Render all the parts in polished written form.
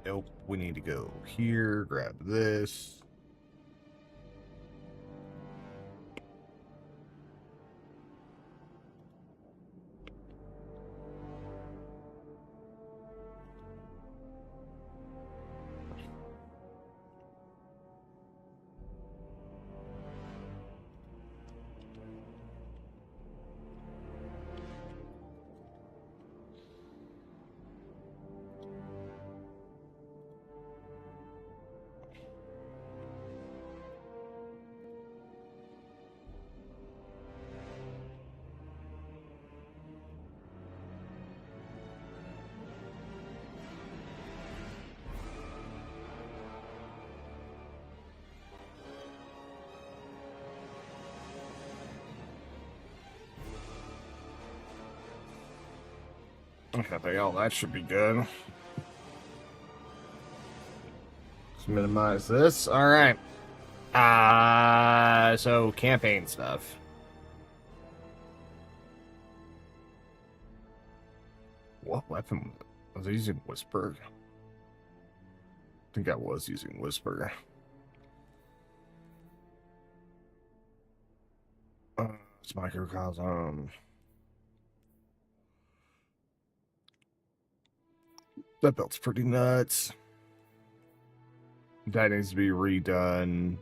Nope, we need to go here, grab this. Okay, all that should be good. Let's minimize this. All right. So campaign stuff. What weapon was I using? Whisper. I think I was using Whisper. It's microcosm. That belt's pretty nuts. That needs to be redone.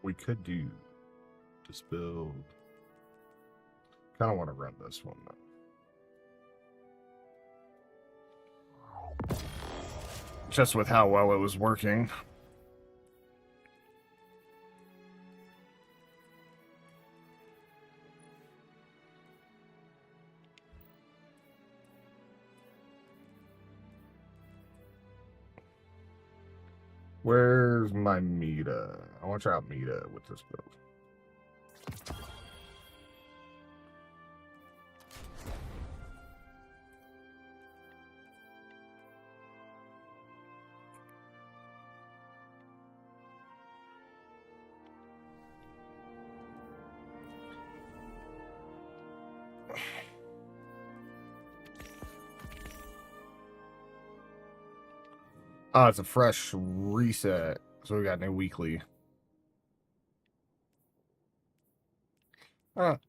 We could do this build. Kind of want to run this one though. Just with how well it was working. Where's my Meta? I want to try out Meta with this build. Oh, it's a fresh reset. So we got new weekly.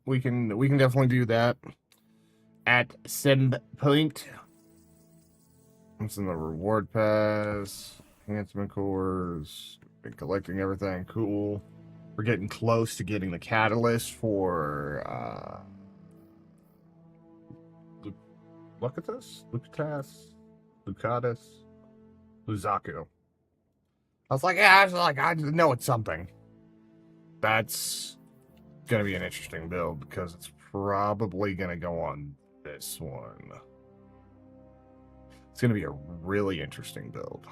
We can definitely do that at some point. What's in the reward pass? Enhancement cores. Been collecting everything. Cool. We're getting close to getting the catalyst for look at this. Lucatus. Luzaku. I was like, I know it's something. That's gonna be an interesting build because it's probably gonna go on this one. It's gonna be a really interesting build.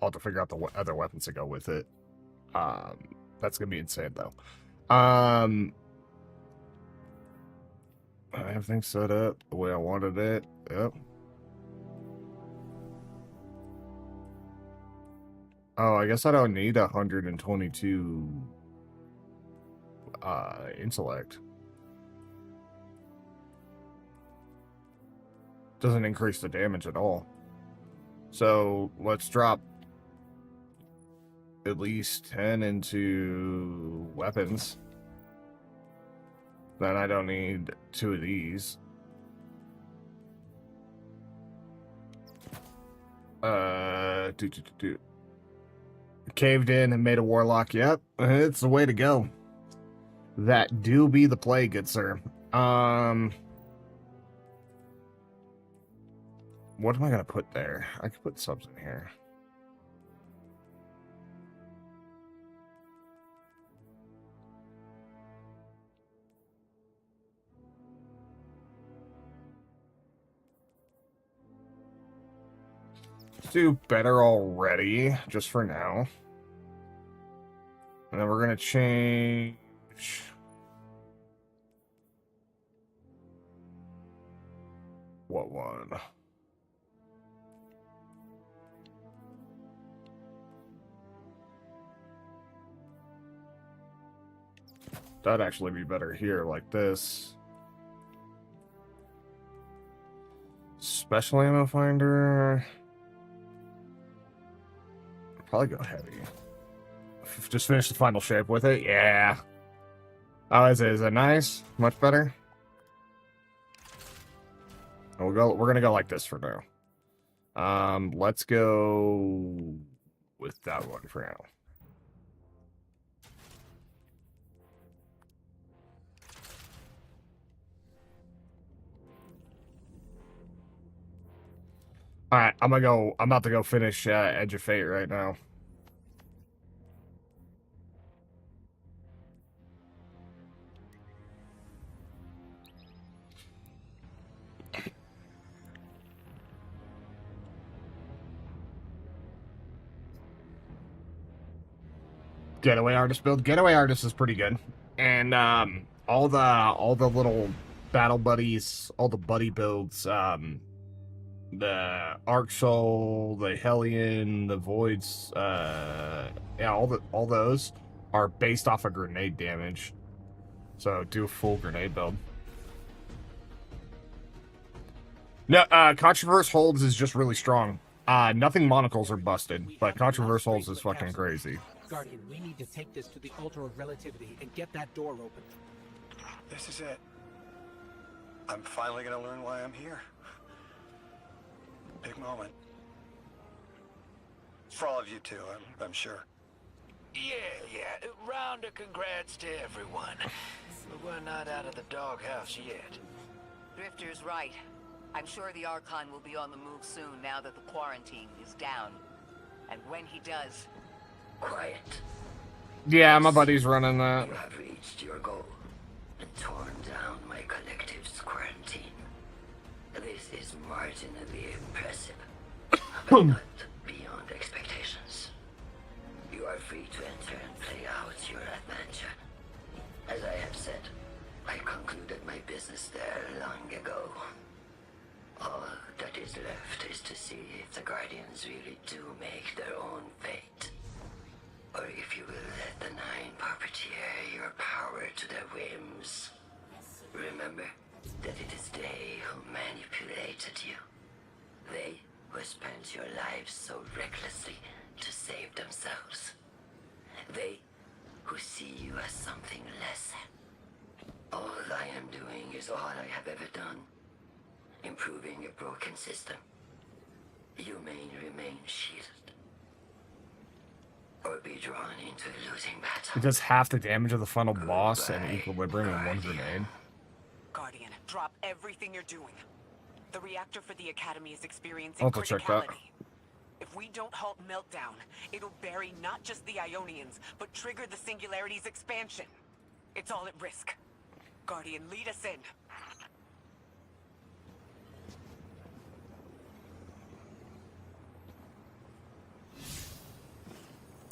I'll have to figure out the other weapons to go with it. That's gonna be insane though. I have things set up the way I wanted it. Yep. Oh, I guess I don't need 122 intellect. Doesn't increase the damage at all. So let's drop at least 10 into weapons. Then I don't need 2 of these. Caved in and made a warlock. Yep, it's the way to go. That do be the play, good sir. What am I gonna put there? I could put subs in here. Let's do better already, just for now. And then we're gonna change. What one? That'd actually be better here, like this. Special ammo finder. Probably go heavy. Just finish the final shape with it. Yeah. Oh, is it nice? Much better. We're gonna go like this for now. Let's go with that one for now. All right, I'm about to go finish Edge of Fate right now. Getaway artist build. Getaway artist is pretty good, and all the little battle buddies, all the buddy builds, the Arc Soul, the Hellion, the Voids, yeah, all those are based off of grenade damage. So do a full grenade build. No, Controverse Holds is just really strong. Nothing monocles are busted, but Controverse Holds is fucking crazy. Guardian, we need to take this to the Altar of Relativity and get that door open. This is it. I'm finally gonna learn why I'm here. Big moment. For all of you too, I'm sure. Yeah. Round of congrats to everyone. But we're not out of the doghouse yet. Drifter's right. I'm sure the Archon will be on the move soon now that the quarantine is down. And when he does... Quiet. Yeah, my buddy's running that. You have reached your goal and torn down my collective's quarantine. This is marginally impressive, but not beyond expectations. You are free to enter and play out your adventure. As I have said, I concluded my business there long ago. All that is left is to see if the Guardians really do make their own fate. Or if you will let the Nine puppeteer your power to their whims. Remember that it is they who manipulated you. They who spent your lives so recklessly to save themselves. They who see you as something less. All I am doing is all I have ever done. Improving a broken system. You may remain shielded. Or be drawn into a losing battle. It does half the damage of the final boss and Equilibrium in one grenade. Guardian, drop everything you're doing. The reactor for the Academy is experiencing I'll have to check that. criticality. If we don't halt Meltdown, it'll bury not just the Ionians, but trigger the Singularity's expansion. It's all at risk. Guardian, lead us in.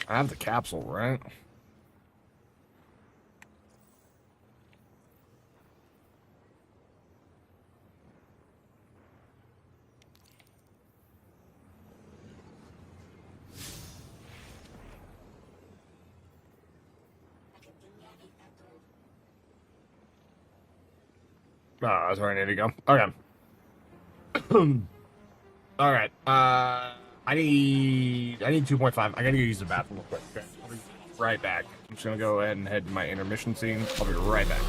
I have the capsule, right? Oh, that's where I need to go. Okay. All right. I need 2.5. I gotta go use the bathroom real quick. Okay. I'll be right back. I'm just gonna go ahead and head to my intermission scene. I'll be right back.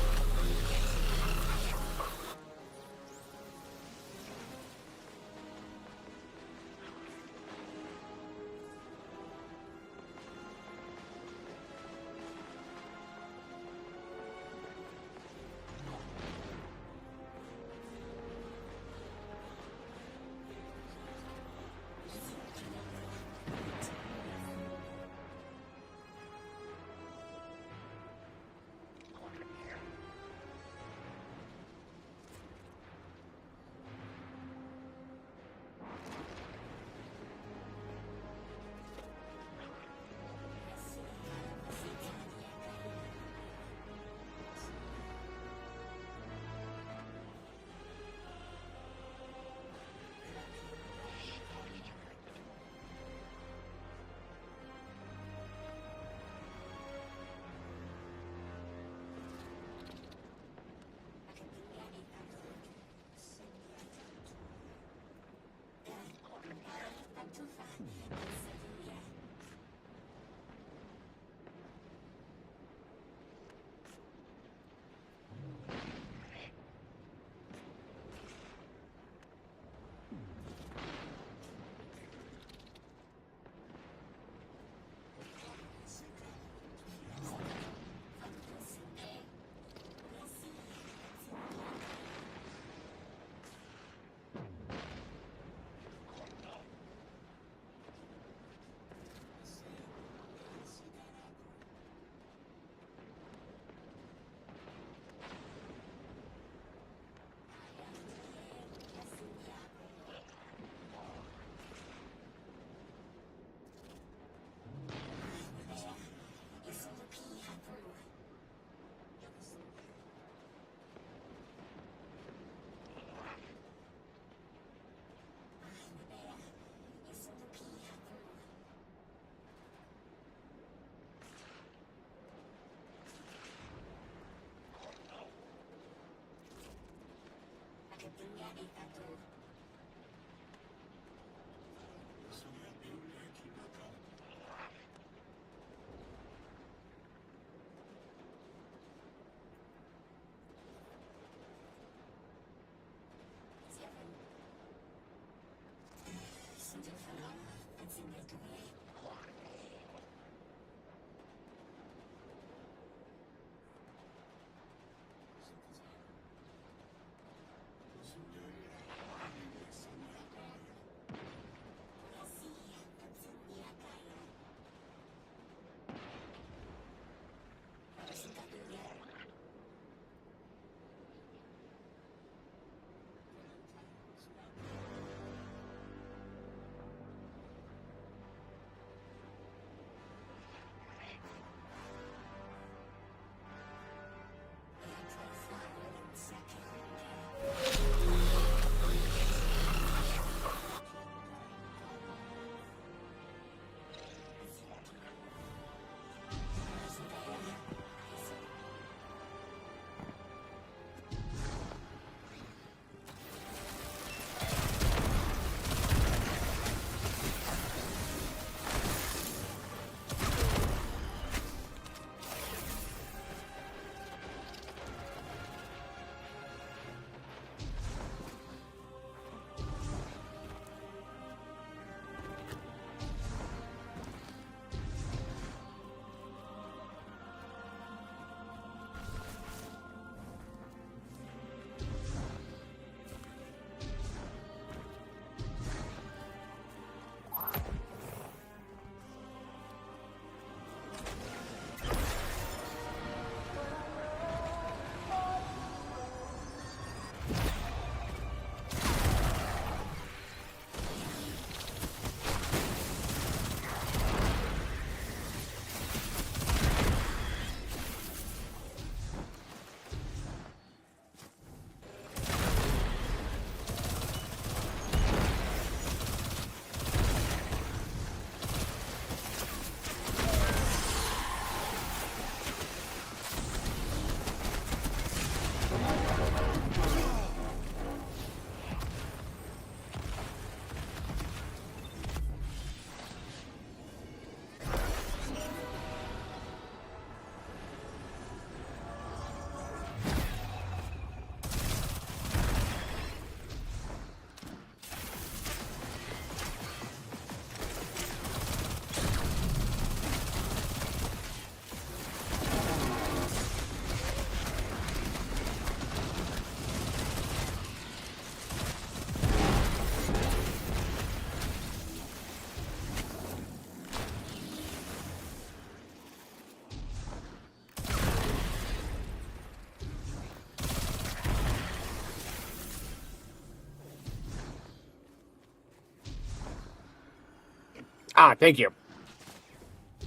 Ah, thank you.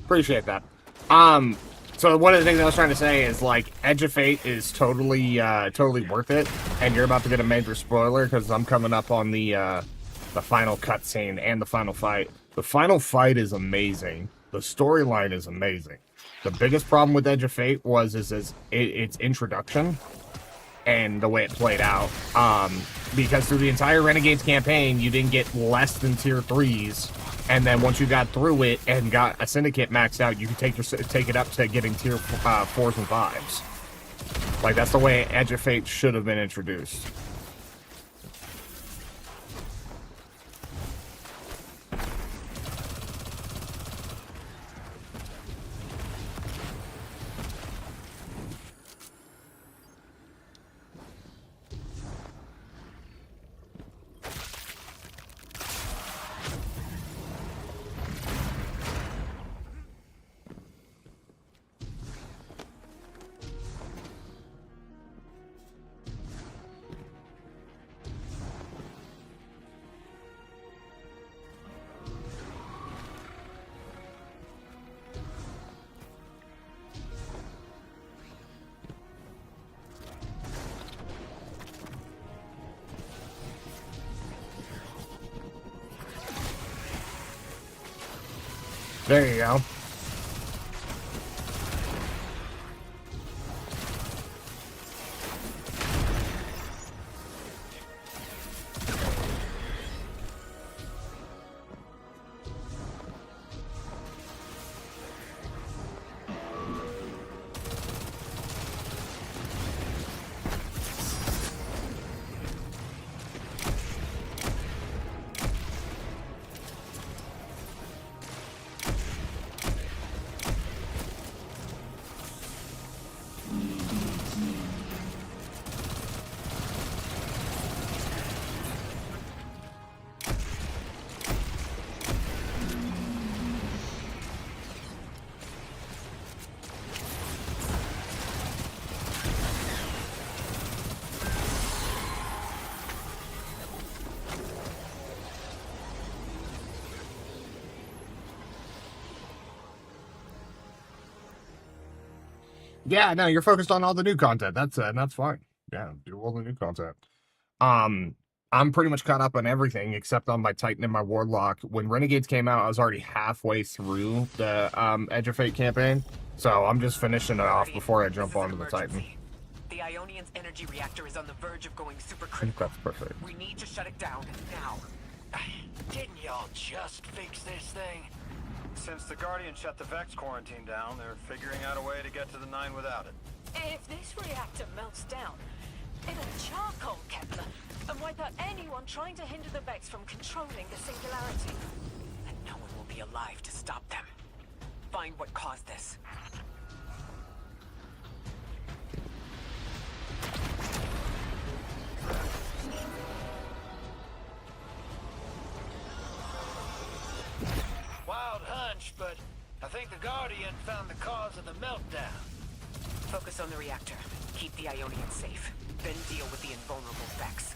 Appreciate that. So one of the things I was trying to say is, like, Edge of Fate is totally worth it, and you're about to get a major spoiler because I'm coming up on the final cutscene and the final fight. The final fight is amazing. The storyline is amazing. The biggest problem with Edge of Fate was its introduction and the way it played out. Because through the entire Renegades campaign, you didn't get less than tier 3s. And then once you got through it and got a syndicate maxed out, you could take it up to getting tier 4s and 5s. Like, that's the way Edge of Fate should have been introduced. There you go. Yeah, no, you're focused on all the new content. That's fine. Yeah, do all the new content. I'm pretty much caught up on everything except on my Titan and my Warlock. When Renegades came out, I was already halfway through the Edge of Fate campaign, so I'm just finishing it off before I jump onto the Titan. The Ionian's energy reactor is on the verge of going I think supercritical. that's perfect. We need to shut it down now. Didn't y'all just fix this thing? Since the Guardian shut the Vex quarantine down, they're figuring out a way to get to the 9 without it. If this reactor melts down, it'll charcoal Kepler and wipe out anyone trying to hinder the Vex from controlling the singularity. And no one will be alive to stop them. Find what caused this. Wild hunch, but I think the Guardian found the cause of the meltdown. Focus on the reactor. Keep the Ionians safe. Then deal with the invulnerable Vex.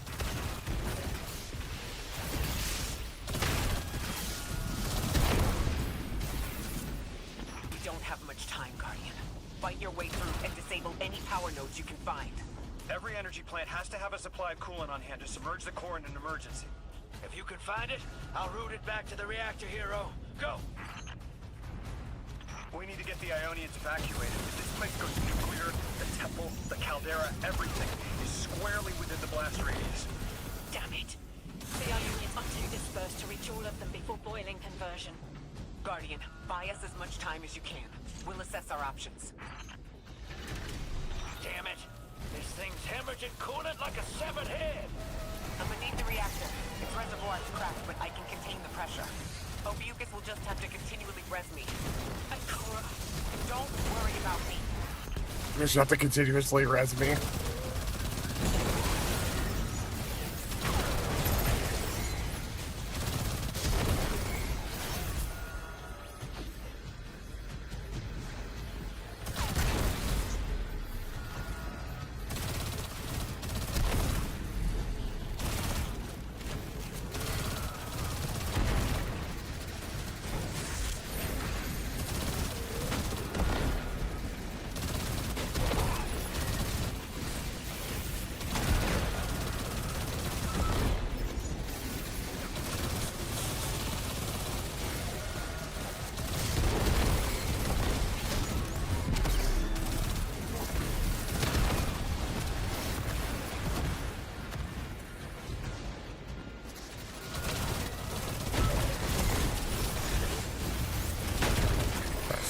We don't have much time, Guardian. Fight your way through and disable any power nodes you can find. Every energy plant has to have a supply of coolant on hand to submerge the core in an emergency. If you can find it, I'll route it back to the reactor, Hero. Go! We need to get the Ionians evacuated. If this place goes nuclear, the temple, the caldera, everything is squarely within the blast radius. Damn it. The Ionians are too dispersed to reach all of them before boiling conversion. Guardian, buy us as much time as you can. We'll assess our options. Damn it! This thing's hemorrhaging coolant like a severed head! I'm beneath the reactor. Its reservoir is cracked, but I can contain the pressure. Obucus will just have to continually res me. And Cora, don't worry about me. Just have to continuously res me.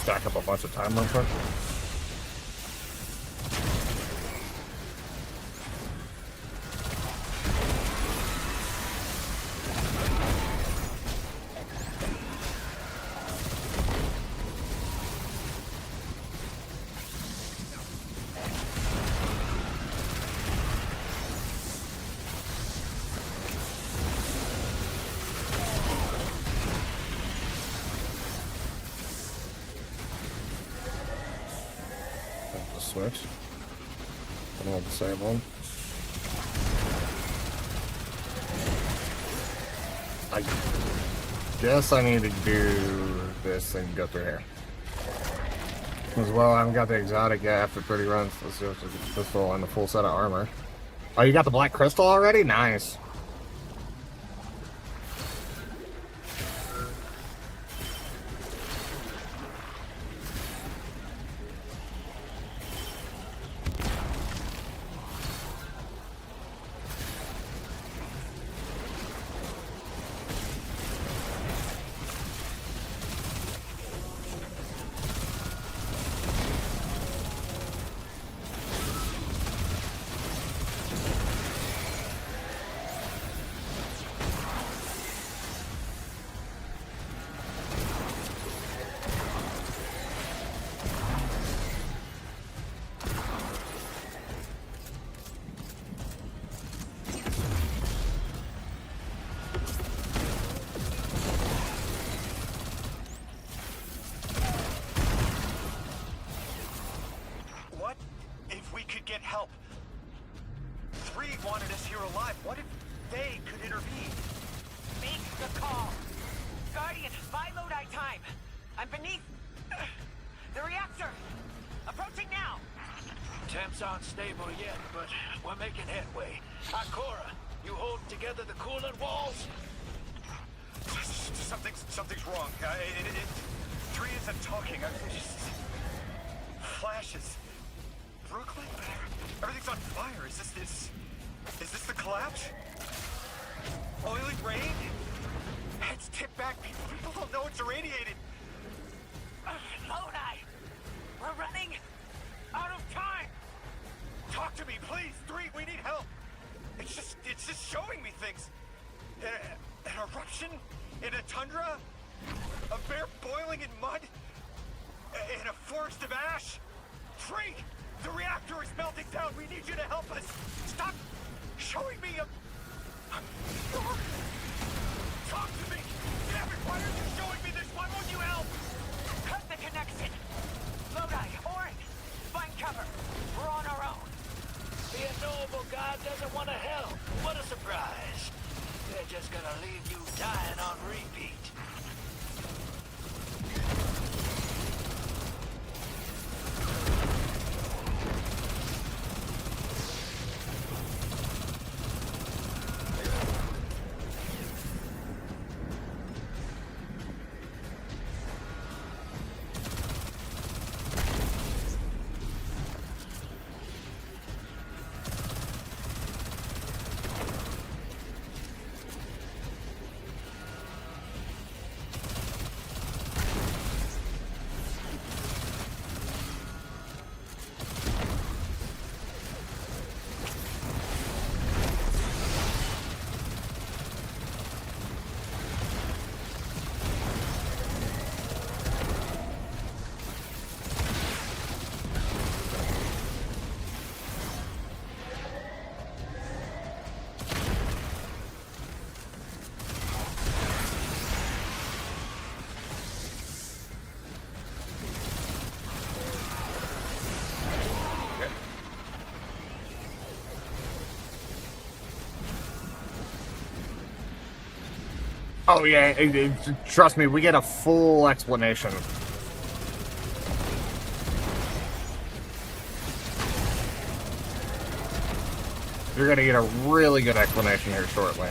stack up a bunch of time real quick. Switch. I don't disable them. I guess I need to do this and go through here. As well, I haven't got the exotic yet after 30 runs. Let's go with the pistol and the full set of armor. Oh, you got the black crystal already? Nice. What if we could get help? 3 wanted us here alive. What if they could intervene? Make the call. Guardian, buy Lodi time. I'm beneath the reactor. Approaching now. Temps aren't stable yet, but we're making headway. Akora, you hold together the coolant walls? Something's wrong. 3 isn't talking. Just flashes. Brooklyn? Everything's on fire. Is this the collapse? Oily rain? Heads tipped back. People don't know it's irradiated. Lodi, we're running out of time. Talk to me, please. 3, we need help. It's just showing me things. An eruption in a tundra? A bear boiling in mud? In a forest of ash? 3, the reactor is melting down. We need you to help us. Stop showing me a... Talk to me. Damn it, why are you showing me this? Why won't you help? Cut the connection. Lodi, Orin, find cover. We're on our own. The unknowable god doesn't want to help. What a surprise. They're just gonna leave you dying on repeat. Oh yeah, trust me, we get a full explanation. You're gonna get a really good explanation here shortly.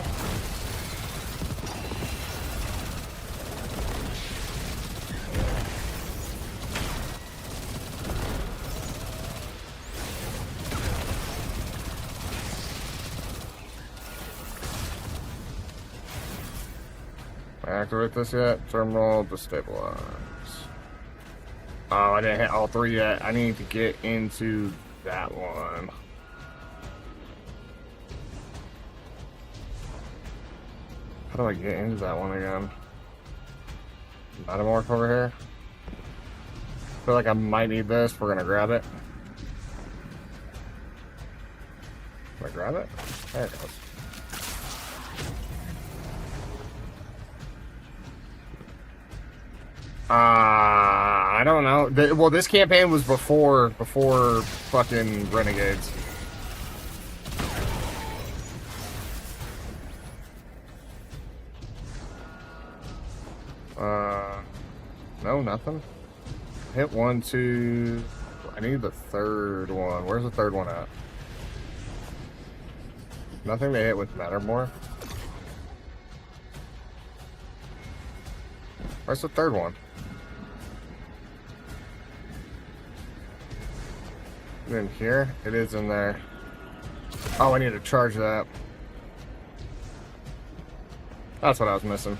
Activate this yet? Terminal destabilize. Oh, I didn't hit all three yet. I need to get into that one. How do I get into that one again? Metamorph over here. I feel like I might need this. We're gonna grab it. Can I grab it? There it goes. I don't know. Well, this campaign was before fucking Renegades. No, nothing. Hit 1, 2. I need the third one. Where's the third one at? Nothing to hit with Mattermore. Where's the third one? In here? It is in there. Oh, I need to charge that. That's what I was missing.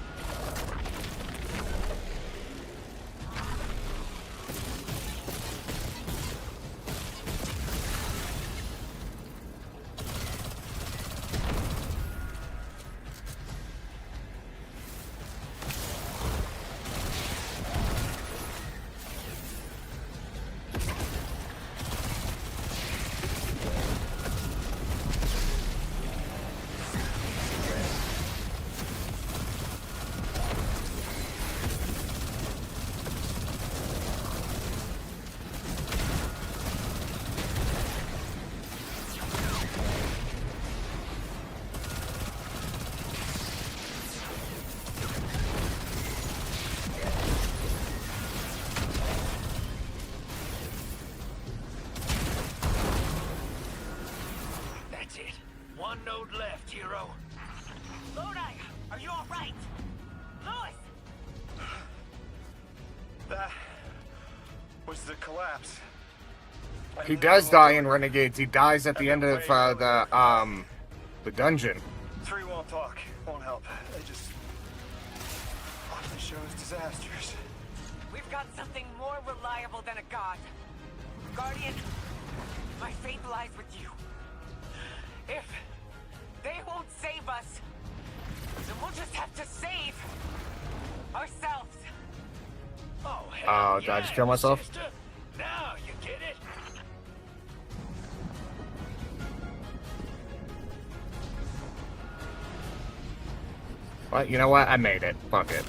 That's it. One node left, hero. Lodi, are you all right? Louis! That was the collapse. He does die in Renegades. He dies at the end of the dungeon. 3 won't talk, won't help. They just often shows disasters. We've got something more reliable than a god. Guardian, my faith lies with you. If they won't save us, then we'll just have to save ourselves. Oh, hell did I just kill myself? sister. Now you get it. Well, you know what? I made it. Fuck it.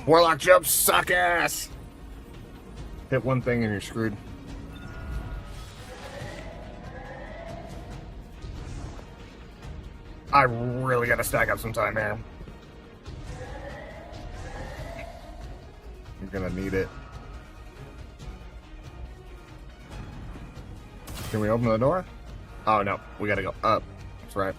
Warlock jumps suck ass! Hit one thing and you're screwed. I really gotta stack up some time, man. You're gonna need it. Can we open the door? Oh no, we gotta go up. That's right.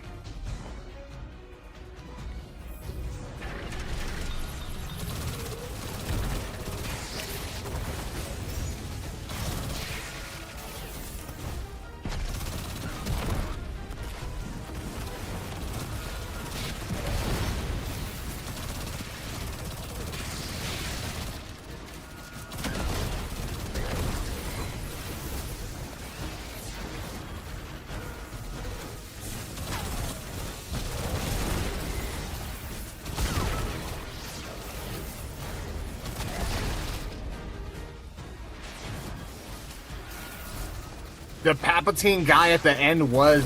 The Palpatine guy at the end was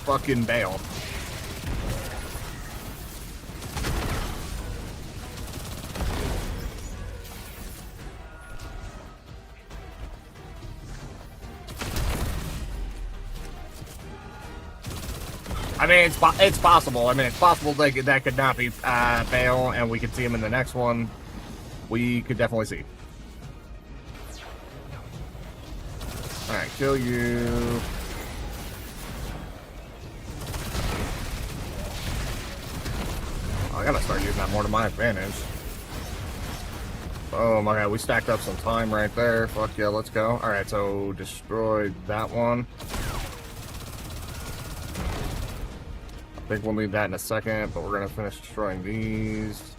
fucking Bale. I mean, it's possible. I mean, it's possible that could not be Bale, and we could see him in the next one. We could definitely see. Alright, kill you. Oh, I gotta start using that more to my advantage. Oh my god, we stacked up some time right there. Fuck yeah, let's go. Alright, so destroy that one. I think we'll need that in a second, but we're gonna finish destroying these.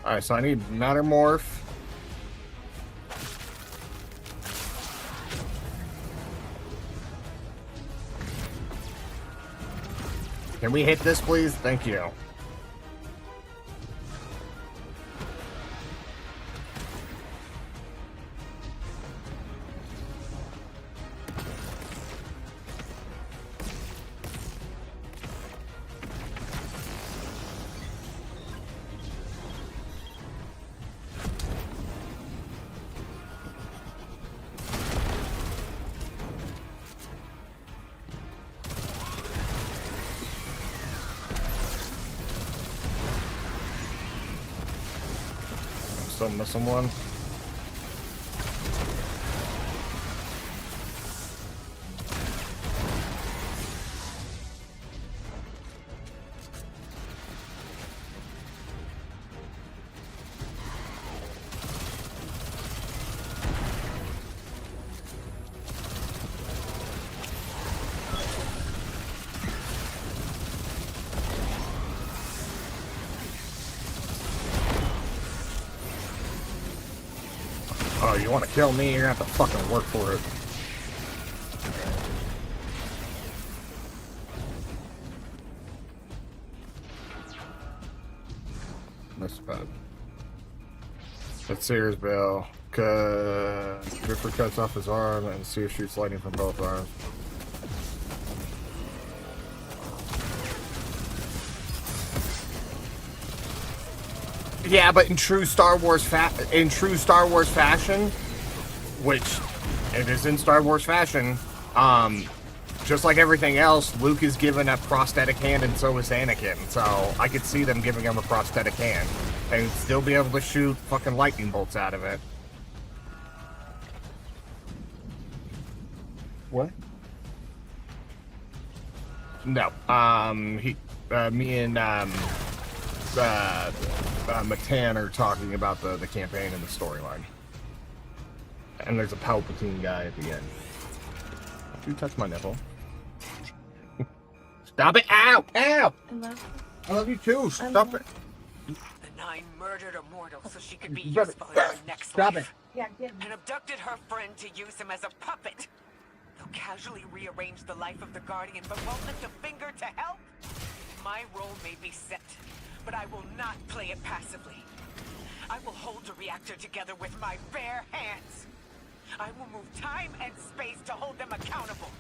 Alright, so I need Mattermorph. Can we hit this, please? Thank you. Still missing one. Oh, you want to kill me? You're gonna have to fucking work for it. That's bad. That's Sears Bell. Gripper cuts off his arm and Sears shoots lightning from both arms. Yeah, but in true Star Wars fashion, which it is in Star Wars fashion, just like everything else, Luke is given a prosthetic hand and so is Anakin. So I could see them giving him a prosthetic hand and still be able to shoot fucking lightning bolts out of it. What? No. Me and Matan are talking about the campaign and the storyline. And there's a Palpatine guy at the end. You touch my nipple. Stop it! Ow! Ow! I love you too. Stop it. The Nine murdered a mortal so she could be Stop useful it. in her next Stop life. it. And abducted her friend to use him as a puppet. They'll casually rearrange the life of the Guardian, but won't lift a finger to help. My role may be set, but I will not play it passively. I will hold the reactor together with my bare hands. I will move time and space to hold them accountable.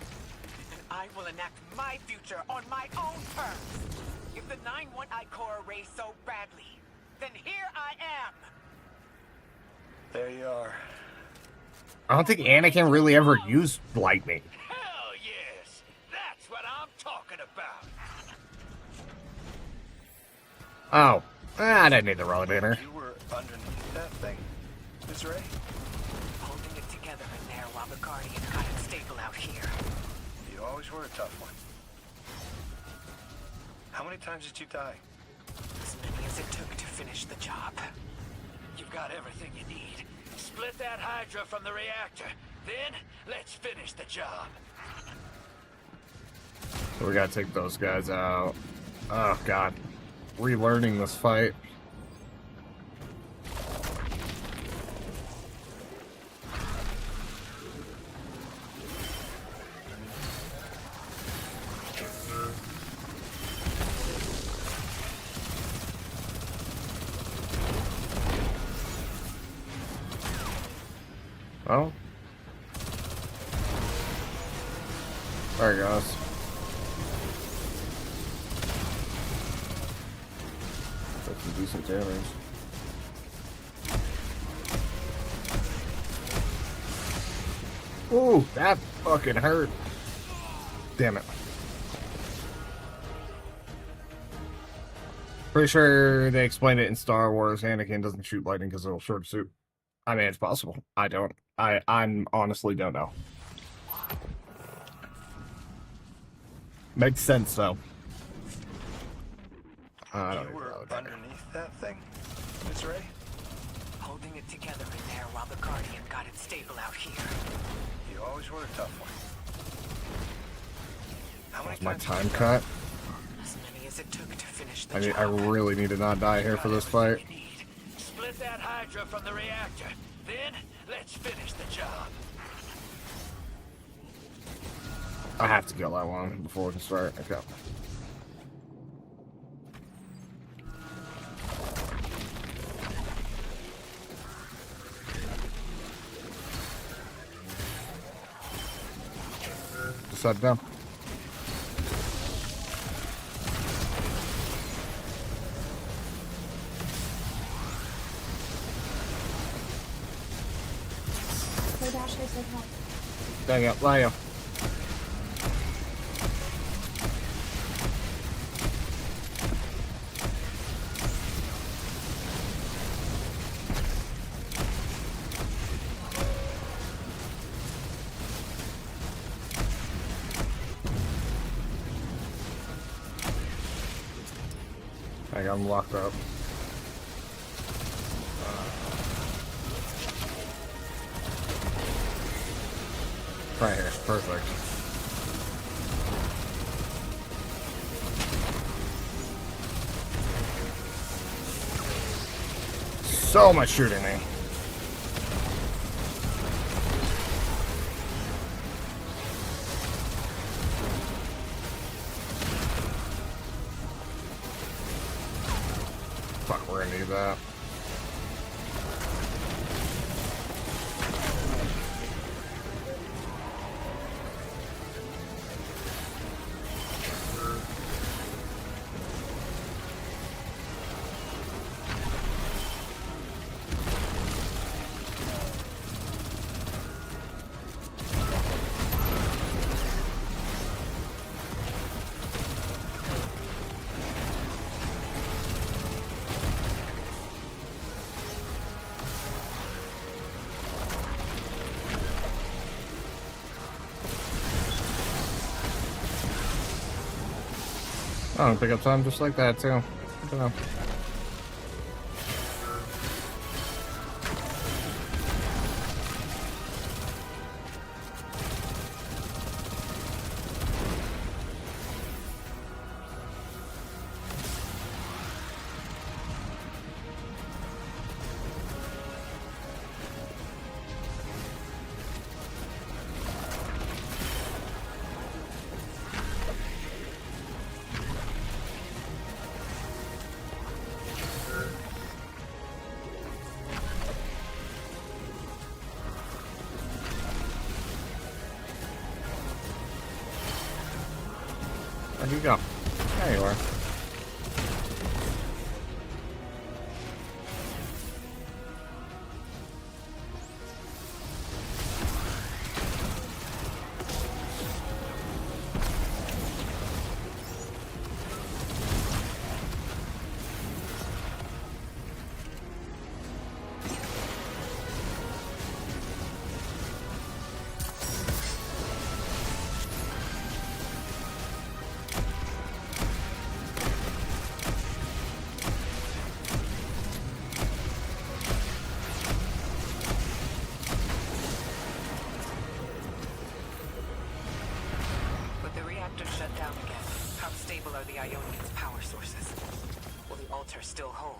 And I will enact my future on my own terms. If the 9 want Ikora Ray so badly, then here I am. There you are. I don't think Anakin really ever used lightning. Hell yes! That's what I'm talking about! Oh. I didn't need the elevator. You were underneath that thing, Miss Ray? Holding it together in there while the Guardian got it stable out here. You always were a tough one. How many times did you die? As many as it took to finish the job. You've got everything you need. Split that Hydra from the reactor. Then, let's finish the job. So we gotta take those guys out. Oh, God. Relearning this fight. Oh. There he goes. That's some decent damage. Ooh, that fucking hurt. Damn it. Pretty sure they explained it in Star Wars. Anakin doesn't shoot lightning because it'll short suit. I mean, it's possible. I don't. I'm honestly don't know. Makes sense though. I don't You even were know. underneath that thing, Miss Ray? Holding it together in there while the Guardian got it stable out here. You always were a tough one. How many My times time cut. As many as it took to finish the I mean, job. I really need to not die here for this fight. We need. Split that Hydra from the reactor. Then, let's finish the job. I have to kill that one before we can start. Okay. Just set it down. Dang it, Leo. Hang on, I'm locked up. Right here, perfect. So much shooting me. Fuck, we're gonna need that. I don't pick up time just like that too. I don't know. Where'd you go? There you are. With the reactor shut down again, how stable are the Ionian's power sources? Will the altar still hold?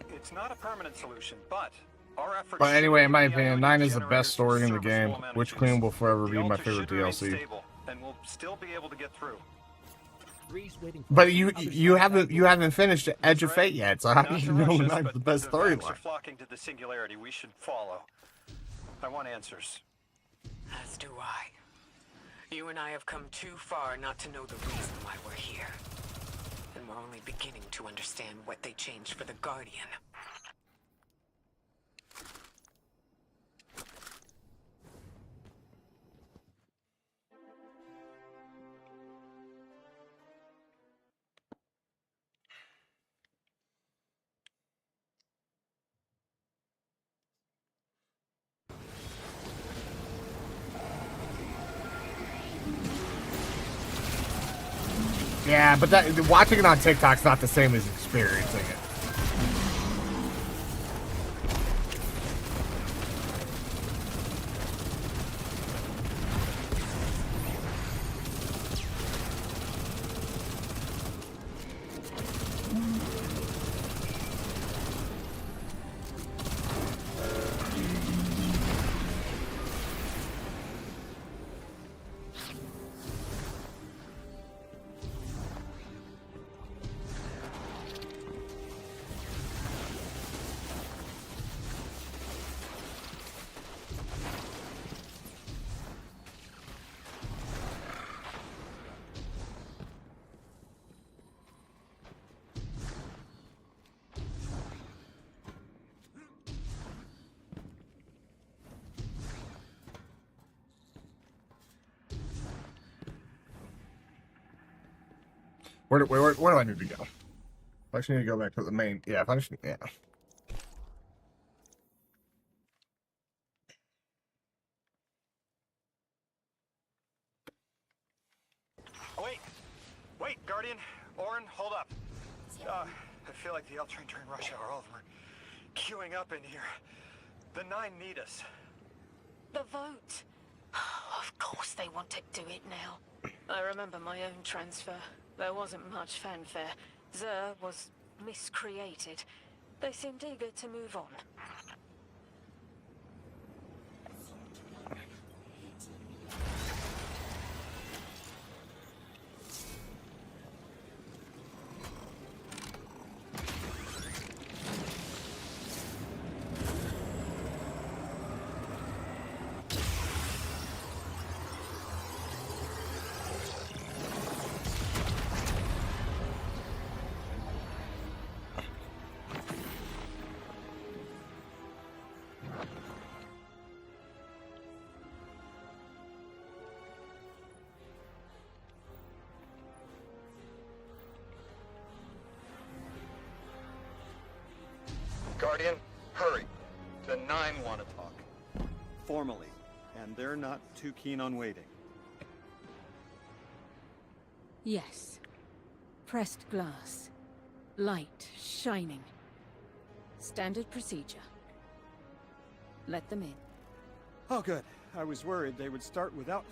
It's not a permanent solution, but our efforts. But anyway, in my should give the opinion, Ionian 9 is the generators best story in the serviceable game. amount of Witch juice. Queen will forever The be my altar favorite should remain DLC. stable, and we'll still be able to get through. Reese waiting for But us you on the other you side of haven't finished Edge of Fate yet, so how do Not you to know rush us, 9's but the best the Vex are storyline? flocking to the singularity we should follow. I want answers. As do I. You and I have come too far not to know the reason why we're here. And we're only beginning to understand what they changed for the Guardian. Yeah, but watching it on TikTok's not the same as experiencing it. Where do I need to go? I just need to go back to the main. Yeah, if I just yeah. Wait, Guardian, Orin, hold up. I feel like the L train during rush hour. All of them are queuing up in here. The 9 need us. The vote. Of course they want to do it now. I remember my own transfer. There wasn't much fanfare. Xur was miscreated. They seemed eager to move on. Guardian, hurry. The 9 want to talk. Formally, and they're not too keen on waiting. Yes. Pressed glass. Light shining. Standard procedure. Let them in. Oh, good. I was worried they would start without...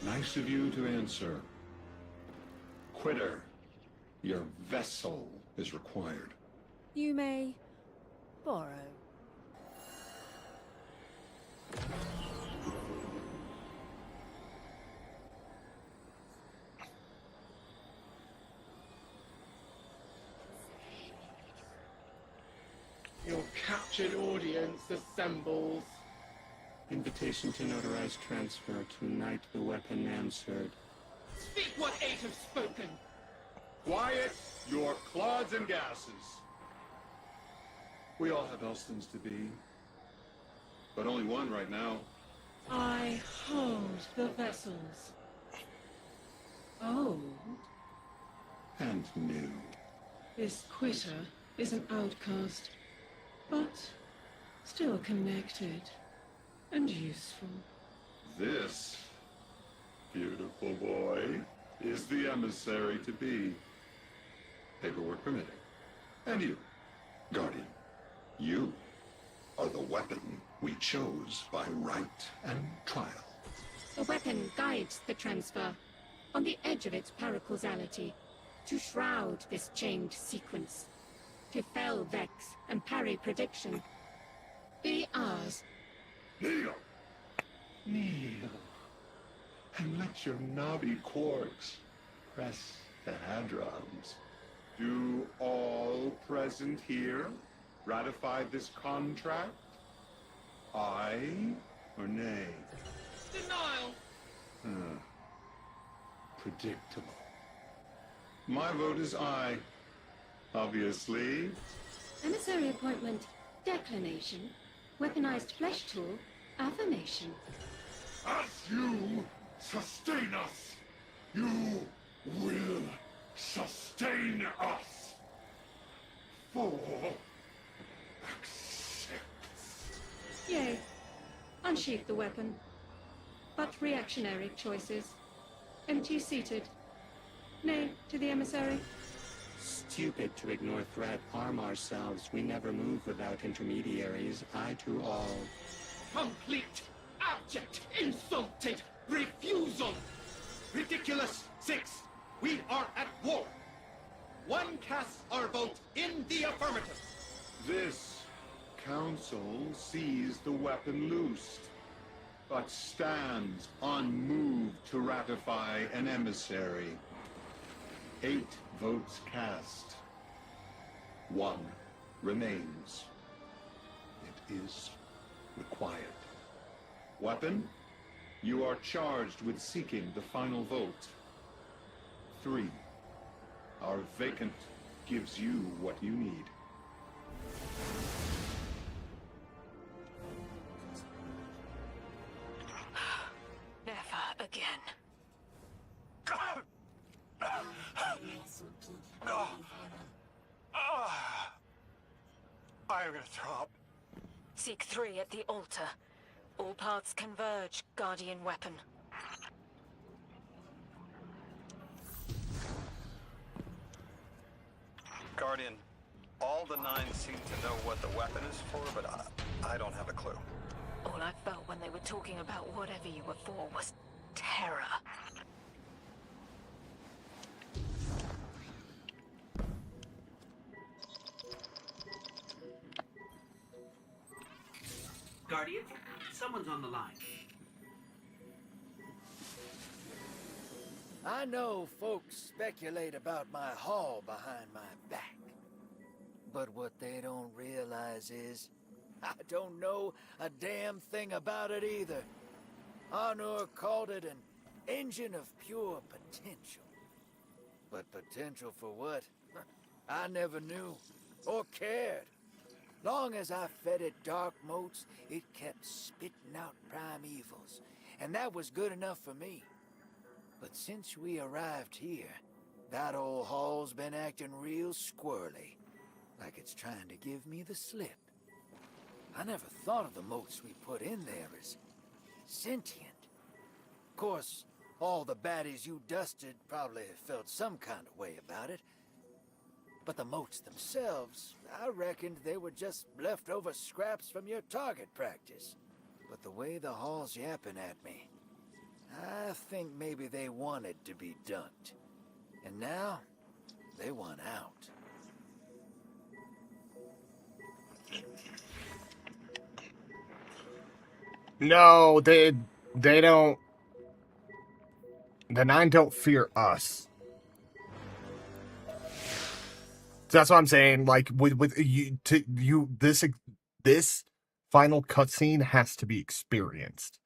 Nice of you to answer. Quitter, your vessel is required. You may borrow. Your captured audience assembles. Invitation to notarize transfer. Tonight the weapon answered. Speak what 8 have spoken. Quiet your clods and gases. We all have Elstons to be. But only one right now. I hold the vessels. Old. And new. This quitter is an outcast, but still connected and useful. This beautiful boy is the emissary to be. Paperwork permitting. And you, Guardian, you are the weapon we chose by right and trial. The weapon guides the transfer on the edge of its paracausality to shroud this chained sequence, to fell Vex and parry prediction. Be ours. Kneel! Kneel. And let your knobby quarks press the hadrons. Do all present here ratify this contract? Aye or nay? Denial! Predictable. My vote is aye. Obviously. Emissary appointment, declination. Weaponized flesh tool, affirmation. As you sustain us, you will sustain us. For Yay. Unsheath the weapon. But reactionary choices. Empty-seated. Nay to the emissary. Stupid to ignore threat, arm ourselves. We never move without intermediaries. I to all. Complete, abject, insulted refusal! Ridiculous! 6. We are at war. 1 casts our vote in the affirmative. this council sees the weapon loosed, but stands unmoved to ratify an emissary. 8 votes cast. 1 remains. It is required. Weapon, you are charged with seeking the final vote. 3. Our vacant gives you what you need. Never again. I am gonna throw up. Seek 3 at the altar. All paths converge, Guardian weapon. Guardian, all the 9 seem to know what the weapon is for, but I don't have a clue. All I felt when they were talking about whatever you were for was terror. Guardian, someone's on the line. I know folks speculate about my haul behind my back. But what they don't realize is, I don't know a damn thing about it either. Honor called it an engine of pure potential. But potential for what? I never knew, or cared. Long as I fed it dark motes, it kept spitting out primevals, and that was good enough for me. But since we arrived here, that old hall's been acting real squirrely, like it's trying to give me the slip. I never thought of the motes we put in there as sentient. Of course, all the baddies you dusted probably felt some kind of way about it. But the motes themselves, I reckoned they were just leftover scraps from your target practice. But the way the hall's yapping at me, I think maybe they wanted to be dunked. And now, they want out. No, they don't. The 9 don't fear us. So that's what I'm saying. Like with you, this final cutscene has to be experienced,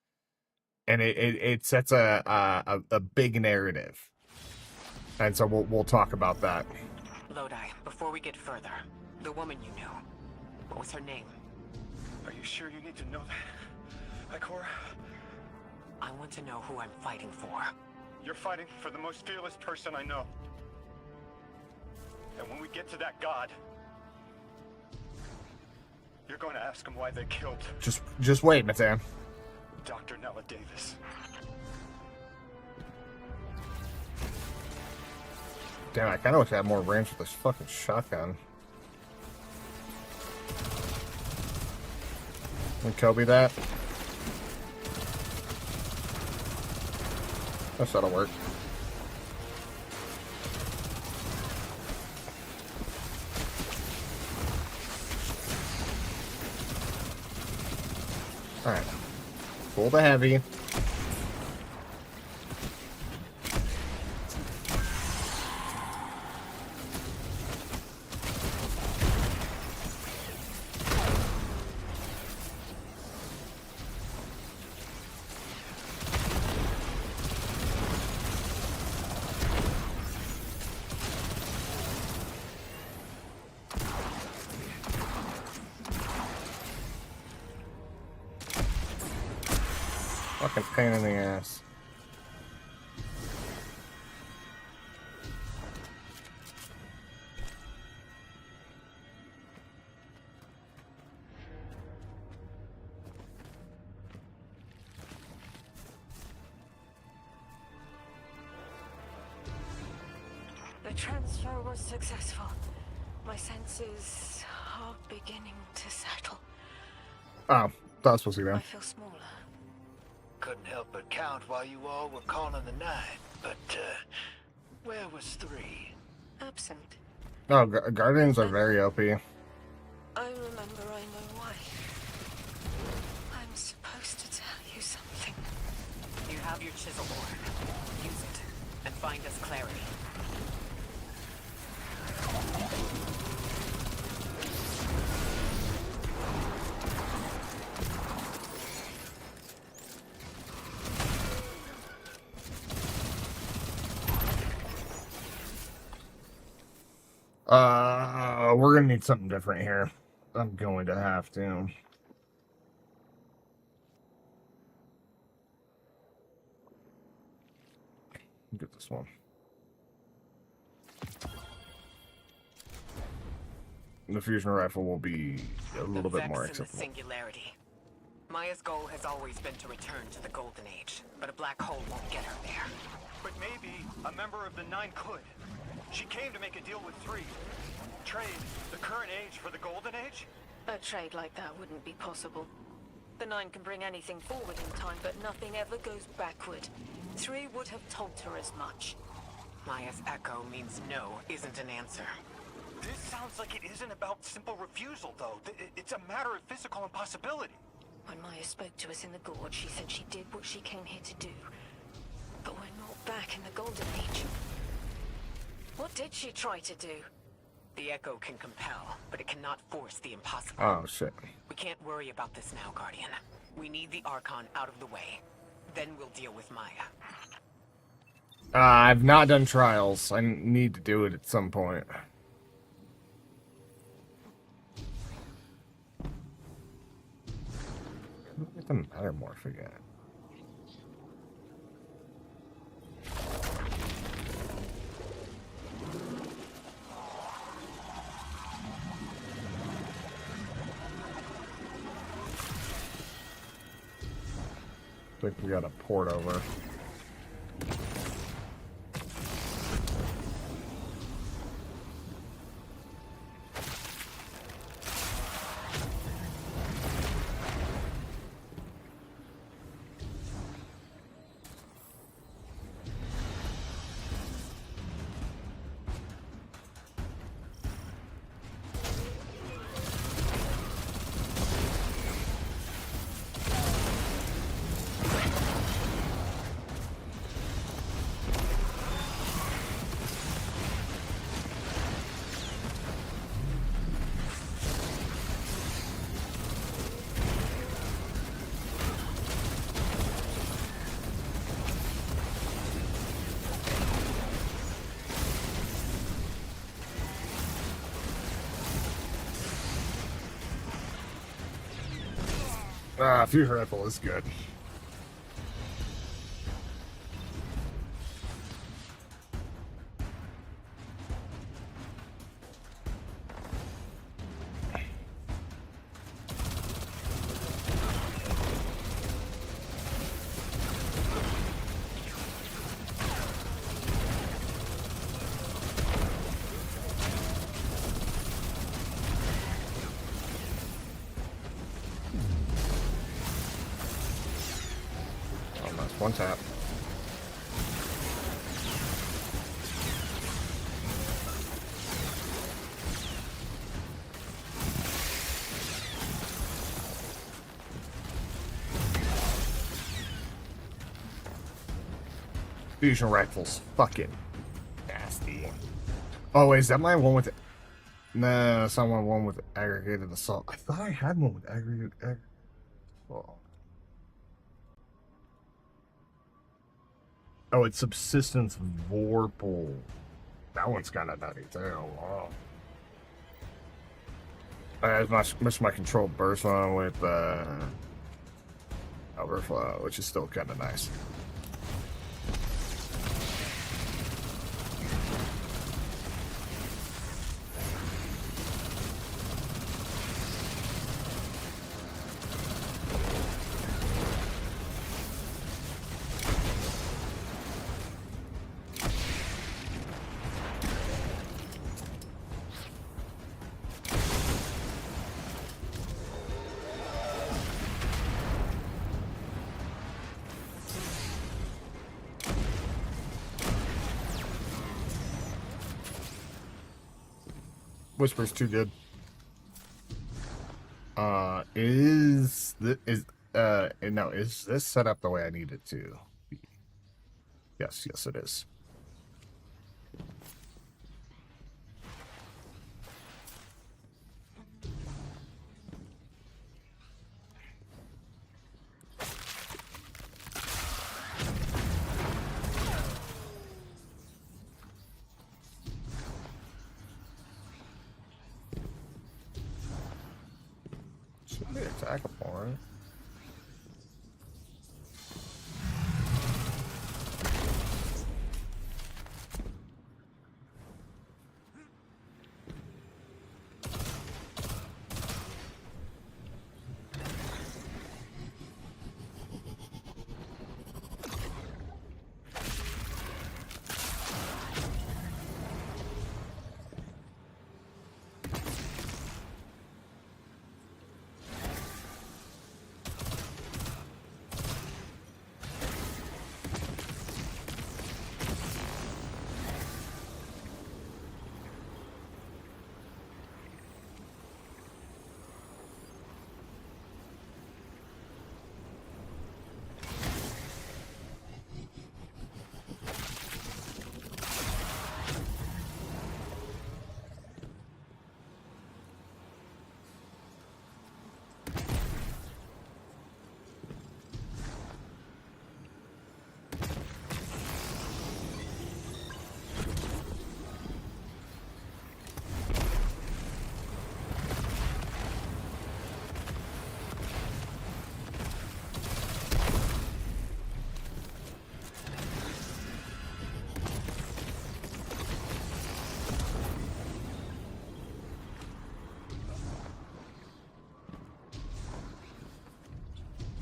and it sets a big narrative, and so we'll talk about that. Lodi, before we get further, the woman you knew, what was her name? Are you sure you need to know that, Ikora? I want to know who I'm fighting for. You're fighting for the most fearless person I know. And when we get to that god, you're going to ask him why they killed... Just wait, Matan. Dr. Nella Davis. Damn, I kind of wish I had more range with this fucking shotgun. Can Kobe that? Guess that'll work. Alright. Pull the heavy. Fucking pain in the ass. The transfer was successful. My senses are beginning to settle. Oh, that's supposed to be I them. feel smaller. Couldn't help but count while you all were calling the 9, but, where was 3? Absent. Oh, Guardians are very OP. I remember I know why. I'm supposed to tell you something. You have your chisel ore. Use it, and find us clarity. We're gonna need something different here. I'm going to have to. Get this one. The fusion rifle will be a little bit more Vex and the acceptable. singularity. Maya's goal has always been to return to the Golden Age, but a black hole won't get her there. But maybe a member of the 9 could. She came to make a deal with 3. Trade the current age for the Golden Age? A trade like that wouldn't be possible. The 9 can bring anything forward in time, but nothing ever goes backward. 3 would have told her as much. Maya's echo means no isn't an answer. This sounds like it isn't about simple refusal, though. It's a matter of physical impossibility. When Maya spoke to us in the gorge, she said she did what she came here to do. But we're not back in the Golden Age. What did she try to do? The echo can compel, but it cannot force the impossible. Oh, shit. We can't worry about this now, Guardian. We need the Archon out of the way. Then we'll deal with Maya. I've not done trials. I need to do it at some point. Get the metamorph again. I think we got a port over. Fusion rifle is good. One tap. Fusion rifles, fucking nasty. Oh, wait, is that my one with it? No, that's not one with aggregated assault. I thought I had one with aggregated assault. Oh, it's Subsistence Vorpal. That one's kind of nutty, too. Wow. I missed my controlled burst one with, overflow, which is still kind of nice. Whisper's too good. Is this set up the way I need it to be? Yes, it is. Should be attackable, right?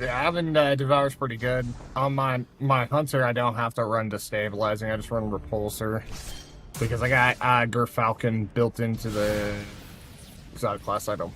Yeah, having Devour's pretty good. On my Hunter, I don't have to run Destabilizing, I just run Repulsor. Because I got Gerfalcon built into the exotic class item.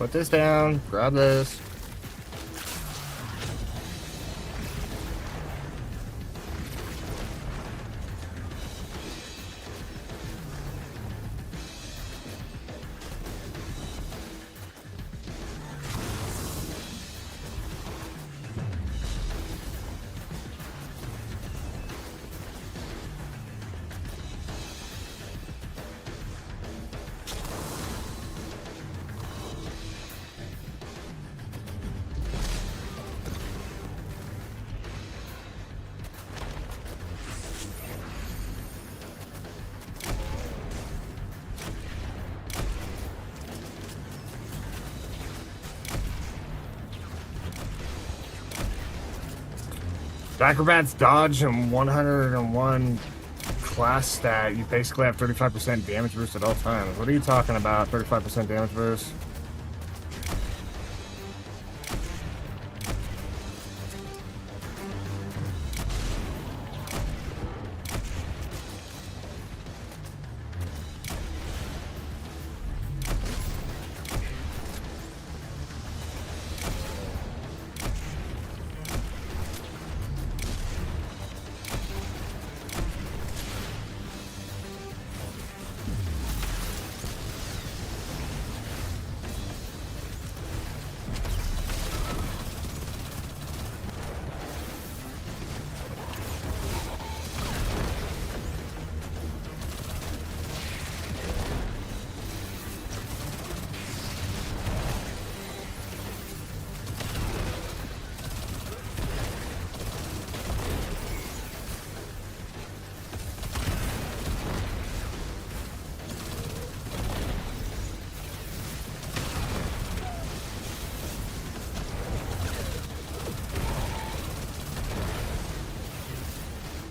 Put this down. Grab this. Acrobat's dodge and 101 class stat. You basically have 35% damage boost at all times. What are you talking about? 35% damage boost?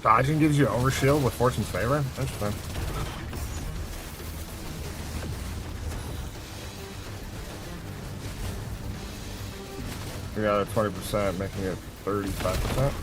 Dodging gives you overshield with Fortune's Favor? Interesting. We got a 20%, making it 35%.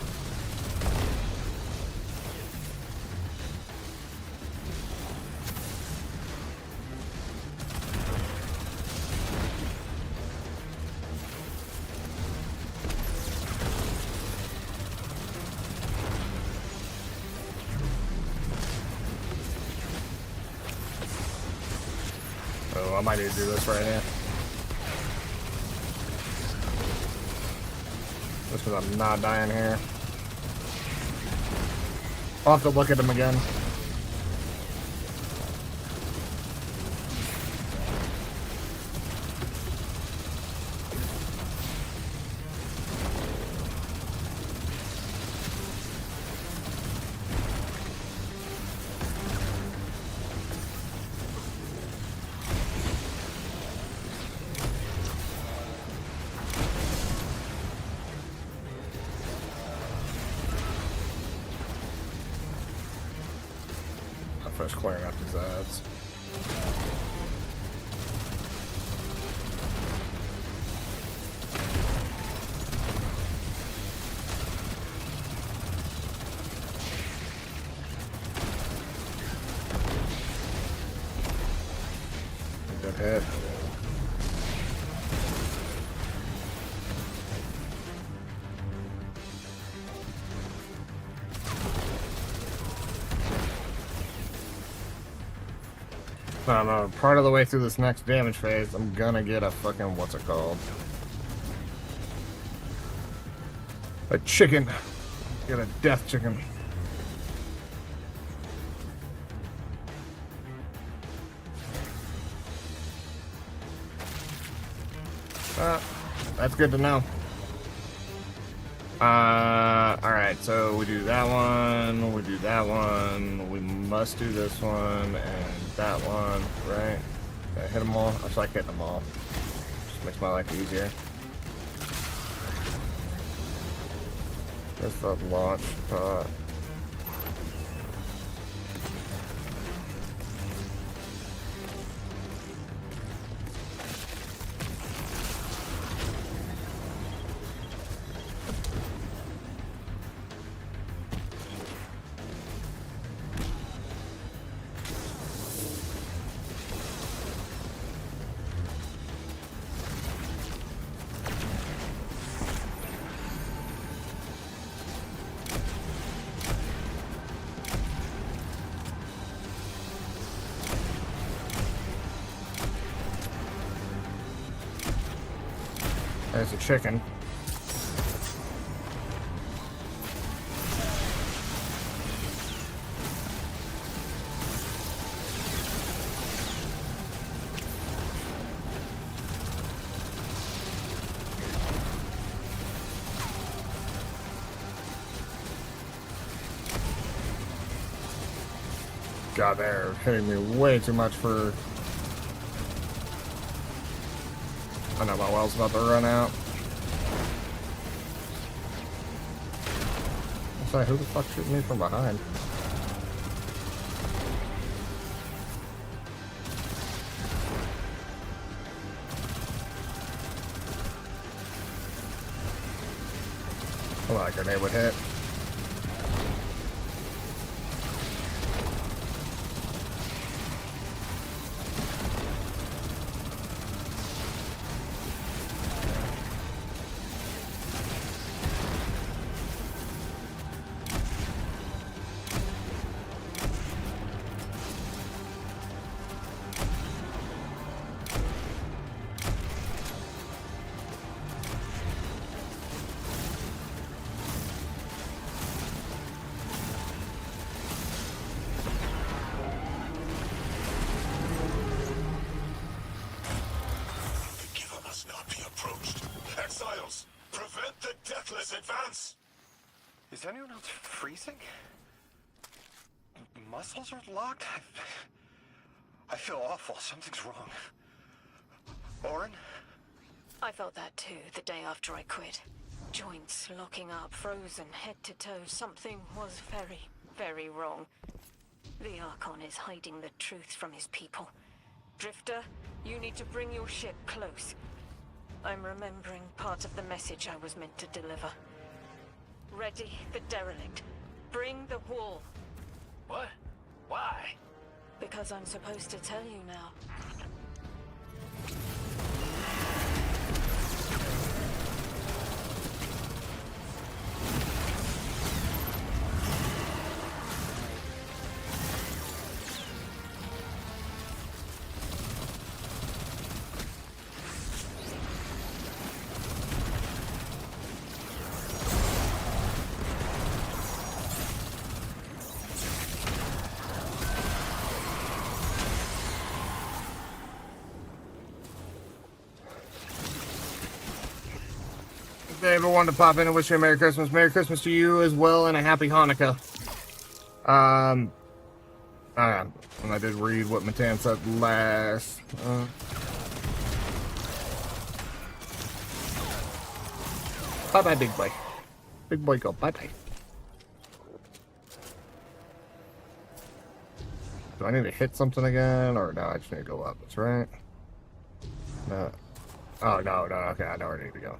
Oh, I might need to do this right here. Just because I'm not dying here. I'll have to look at him again. First clearing up his ads. Good hit. I don't know, part of the way through this next damage phase, I'm gonna get a fucking, what's it called? A chicken. Get a death chicken. That's good to know. Alright, so we do that one, we do that one, we must do this one, and that one, right? Did I hit them all? I just like hitting them all. Just makes my life easier. There's the launch pot. There's a chicken. God, they're hitting me way too much for... I know my well's about to run out. I'm sorry, who the fuck shooting me from behind? Well, that grenade would hit. Exiles, prevent the deathless advance! Is anyone else freezing? Muscles are locked? I feel awful. Something's wrong. Orin? I felt that too, the day after I quit. Joints locking up, frozen, head to toe. Something was very, very wrong. The Archon is hiding the truth from his people. Drifter, you need to bring your ship close. I'm remembering part of the message I was meant to deliver. Ready the derelict. Bring the wall. What? Why? Because I'm supposed to tell you now. David wanted to pop in and wish you a Merry Christmas. Merry Christmas to you as well, and a Happy Hanukkah. And I did read what Matan said last. Bye-bye, big boy. Big boy, go bye-bye. Do I need to hit something again, or no, I just need to go up. That's right. No. Oh, no, okay, I know where I need to go.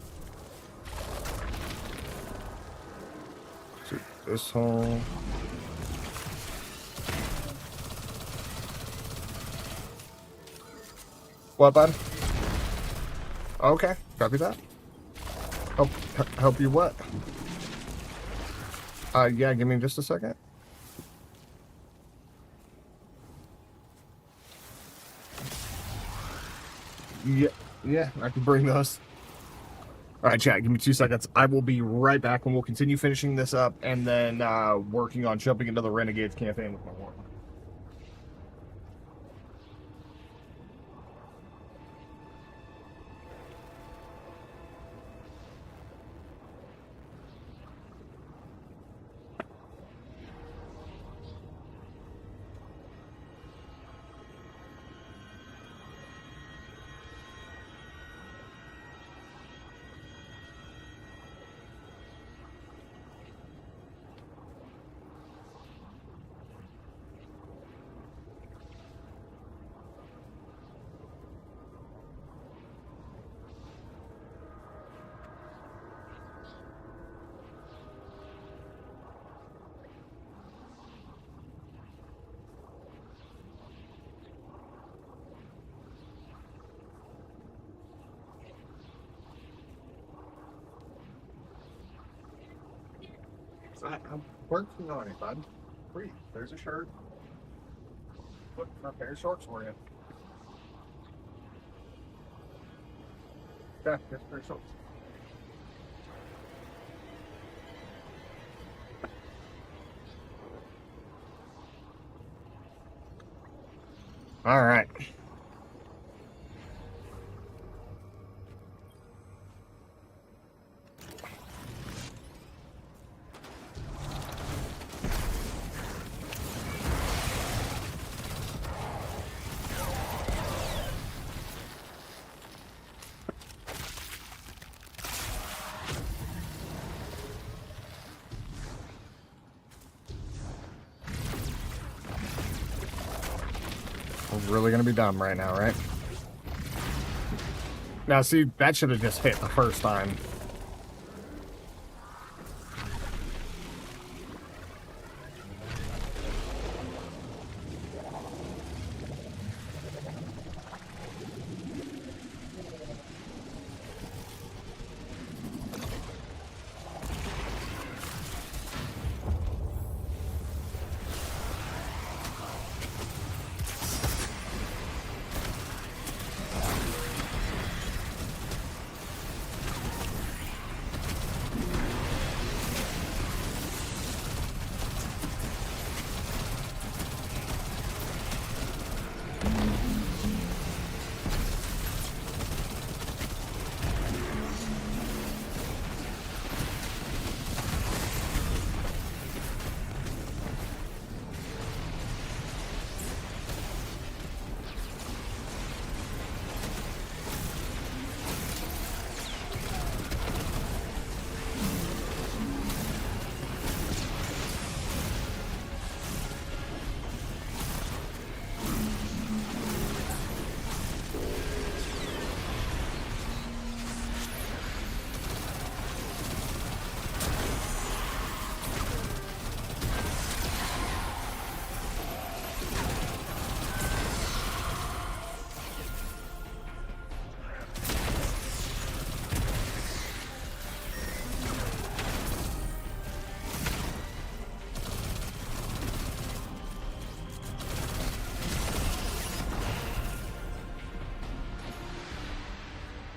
This hole. What, bud? Okay, copy that. Help you what? Yeah, give me just a second. Yeah, I can bring those. All right, chat, give me 2 seconds. I will be right back and we'll continue finishing this up and then working on jumping into the Renegades campaign with my Warlock. I'm working on it, bud. Breathe. There's a shirt. Put a pair of shorts for you. Yeah, here's a pair of shorts. All right. We're really gonna be dumb right now, right? Now, see, that should have just hit the first time.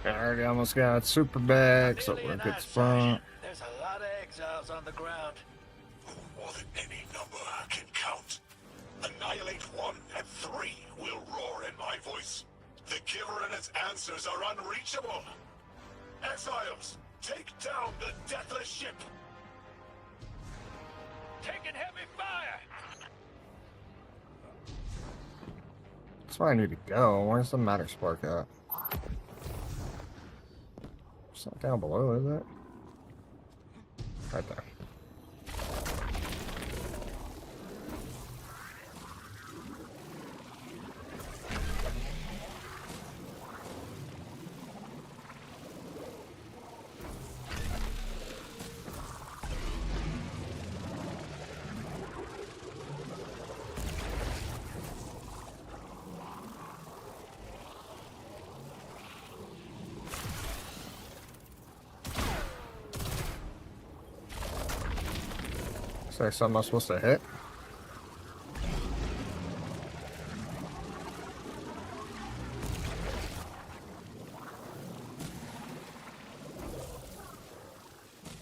I already almost got super back, so we're a good spot. There's a lot of exiles on the ground. More than any number I can count. Annihilate 1 and 3 will roar in my voice. The Giver and its answers are unreachable. Exiles, take down the deathless ship. Taking heavy fire! That's where I need to go. Where's the matter spark at? It's not down below, is it? Right there. Is there something I'm supposed to hit?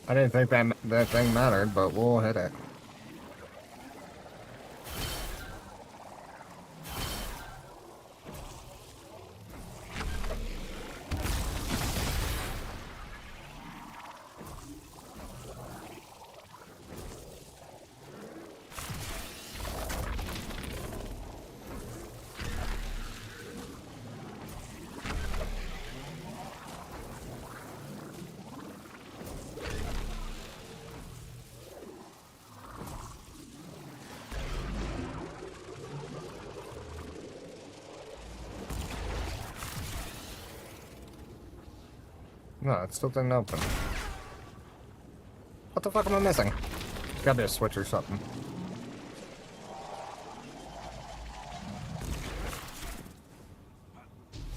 I didn't think that thing mattered, but we'll hit it. No, it still didn't open. What the fuck am I missing? Gotta be a switch or something.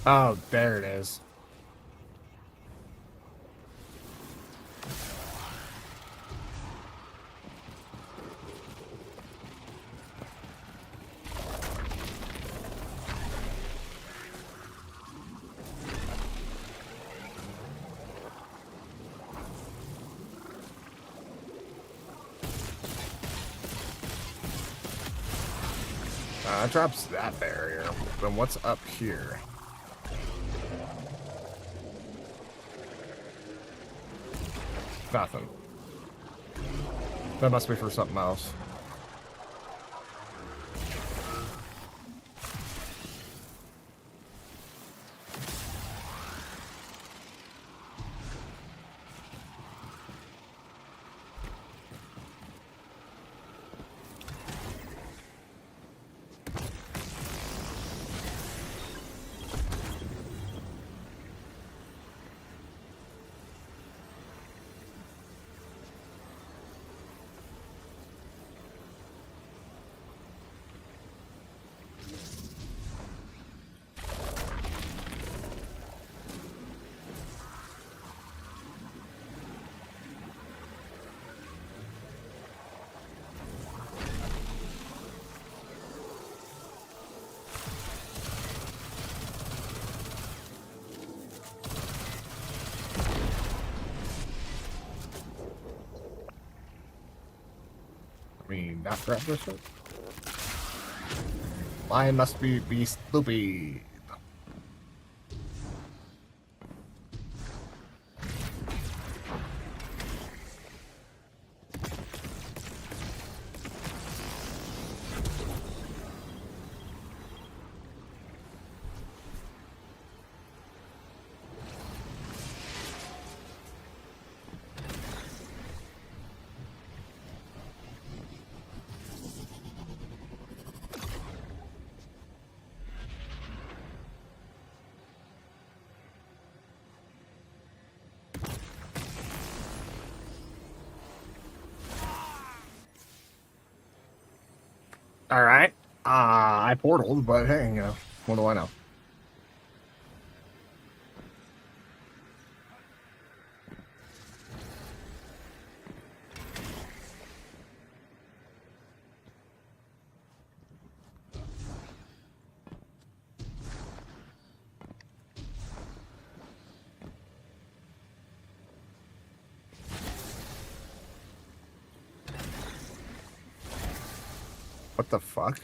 Oh, there it is. It drops that barrier. Then what's up here? Nothing. That must be for something else. Not grab this one? Lion must be stupid. Alright. I portaled, but hey, you know, what do I know? What the fuck?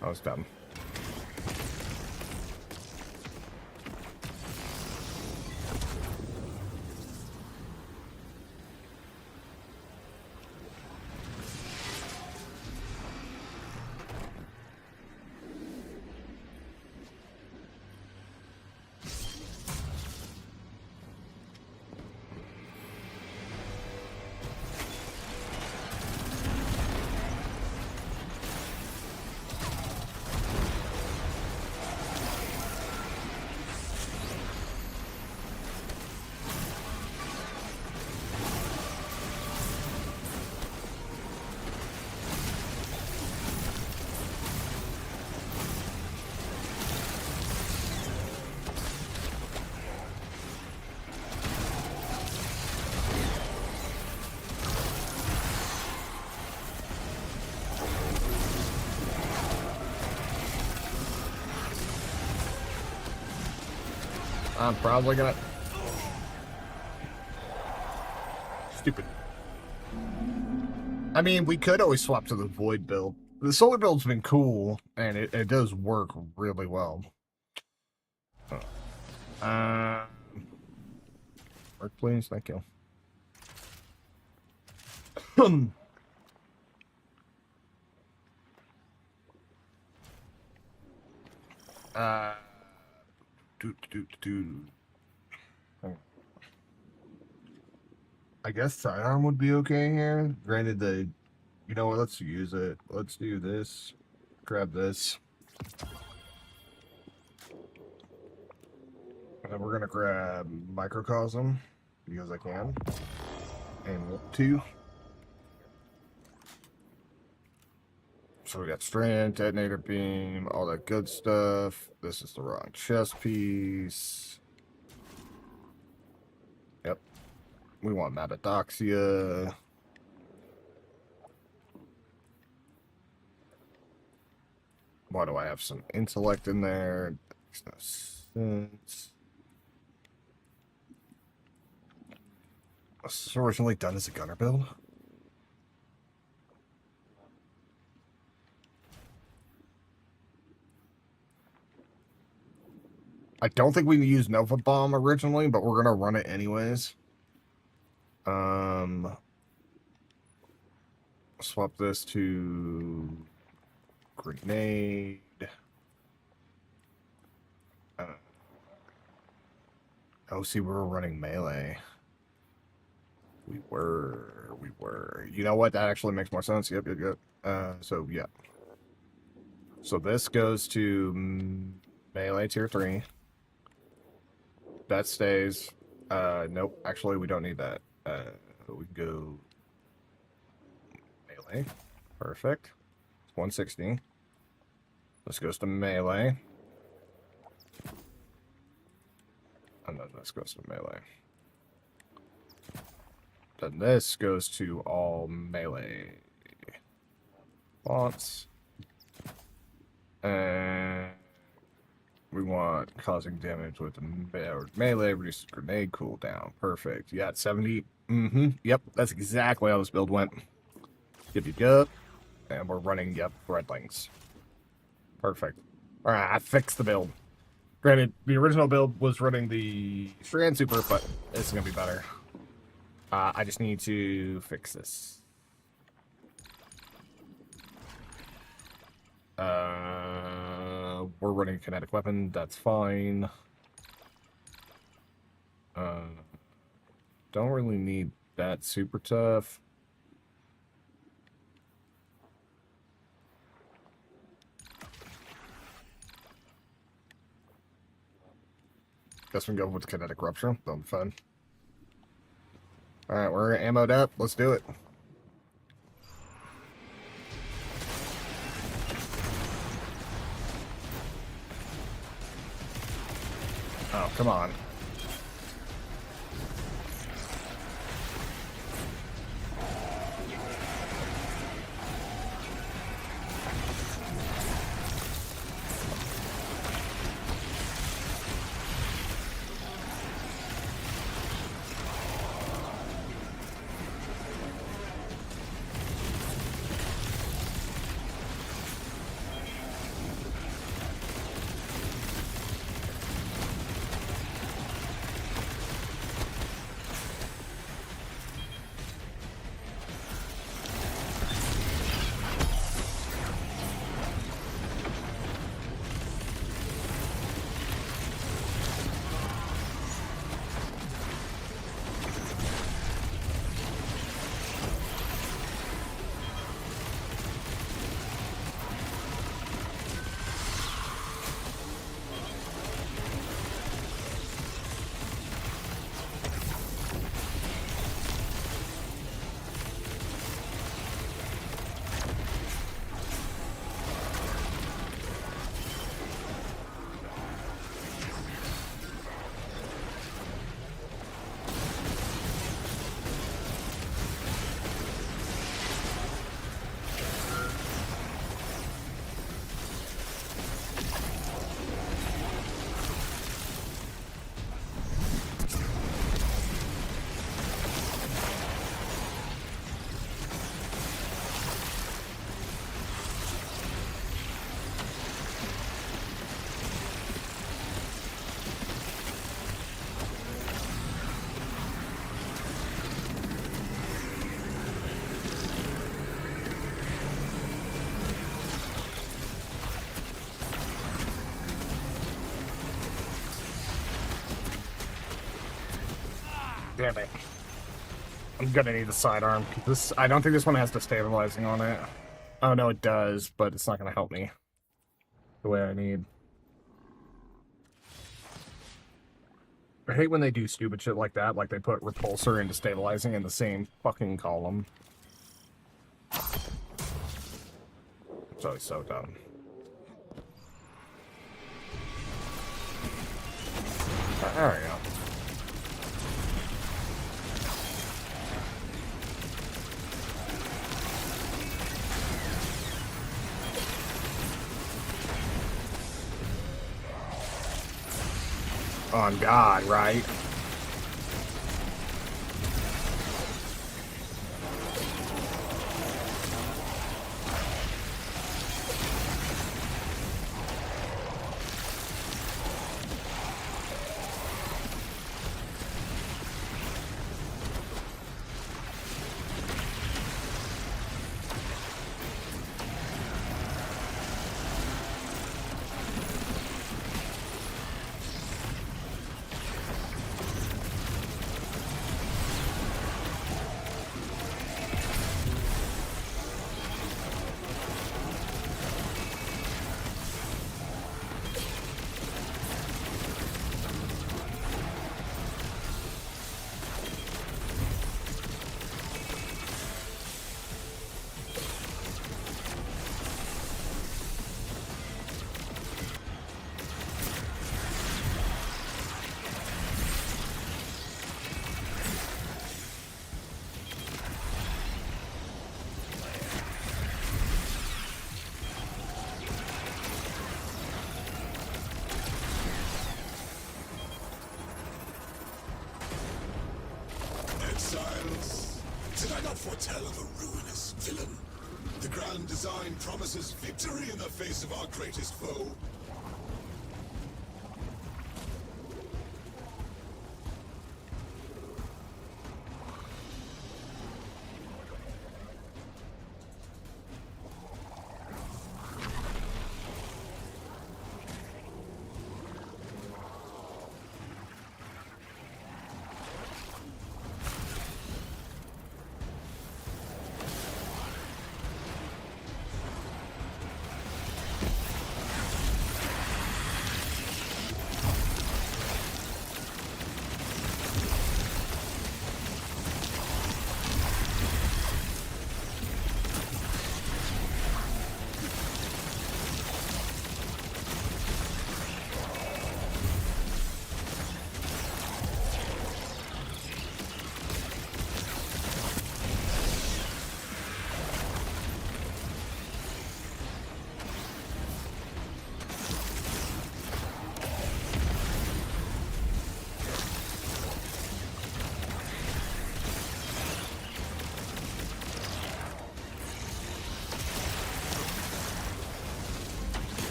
That was dumb. I'm probably gonna... Stupid. I mean, we could always swap to the Void build. The Solar build's been cool, and it does work really well. Work, please. Thank you. I guess sidearm would be okay here. Granted, you know what? Let's use it. Let's do this. Grab this. And then we're gonna grab microcosm because I can and want to. So we got strand, detonator beam, all that good stuff. This is the wrong chest piece. Yep. We want metadoxia. Why do I have some intellect in there? Makes no sense. Was this originally done as a gunner build? I don't think we used Nova Bomb originally, but we're gonna run it anyways. Swap this to grenade. Oh, see, we were running melee. We were. You know what? That actually makes more sense. Yep. So, yeah. So this goes to melee tier 3. That stays. Nope. Actually, we don't need that. We go melee. Perfect. 160. This goes to melee. And then this goes to melee. Then this goes to all melee. Fonts. And we want causing damage with melee, reduces grenade cooldown. Perfect. Yeah, 70. Yep, that's exactly how this build went. Yep. And we're running, Redlings. Perfect. Alright, I fixed the build. Granted, the original build was running the Strand Super, but it's going to be better. I just need to fix this. We're running a kinetic weapon. That's fine. Don't really need that super tough. Guess we can go with kinetic rupture. That'll be fun. Alright, we're ammoed up. Let's do it. Oh, come on. Damn it. I'm gonna need the sidearm. I don't think this one has destabilizing on it. Oh no, it does, but it's not gonna help me the way I need. I hate when they do stupid shit like that, like they put repulsor and destabilizing in the same fucking column. It's always so dumb. There we go. On God, right? Exiles, did I not foretell of a ruinous villain? The grand design promises victory in the face of our greatest foe.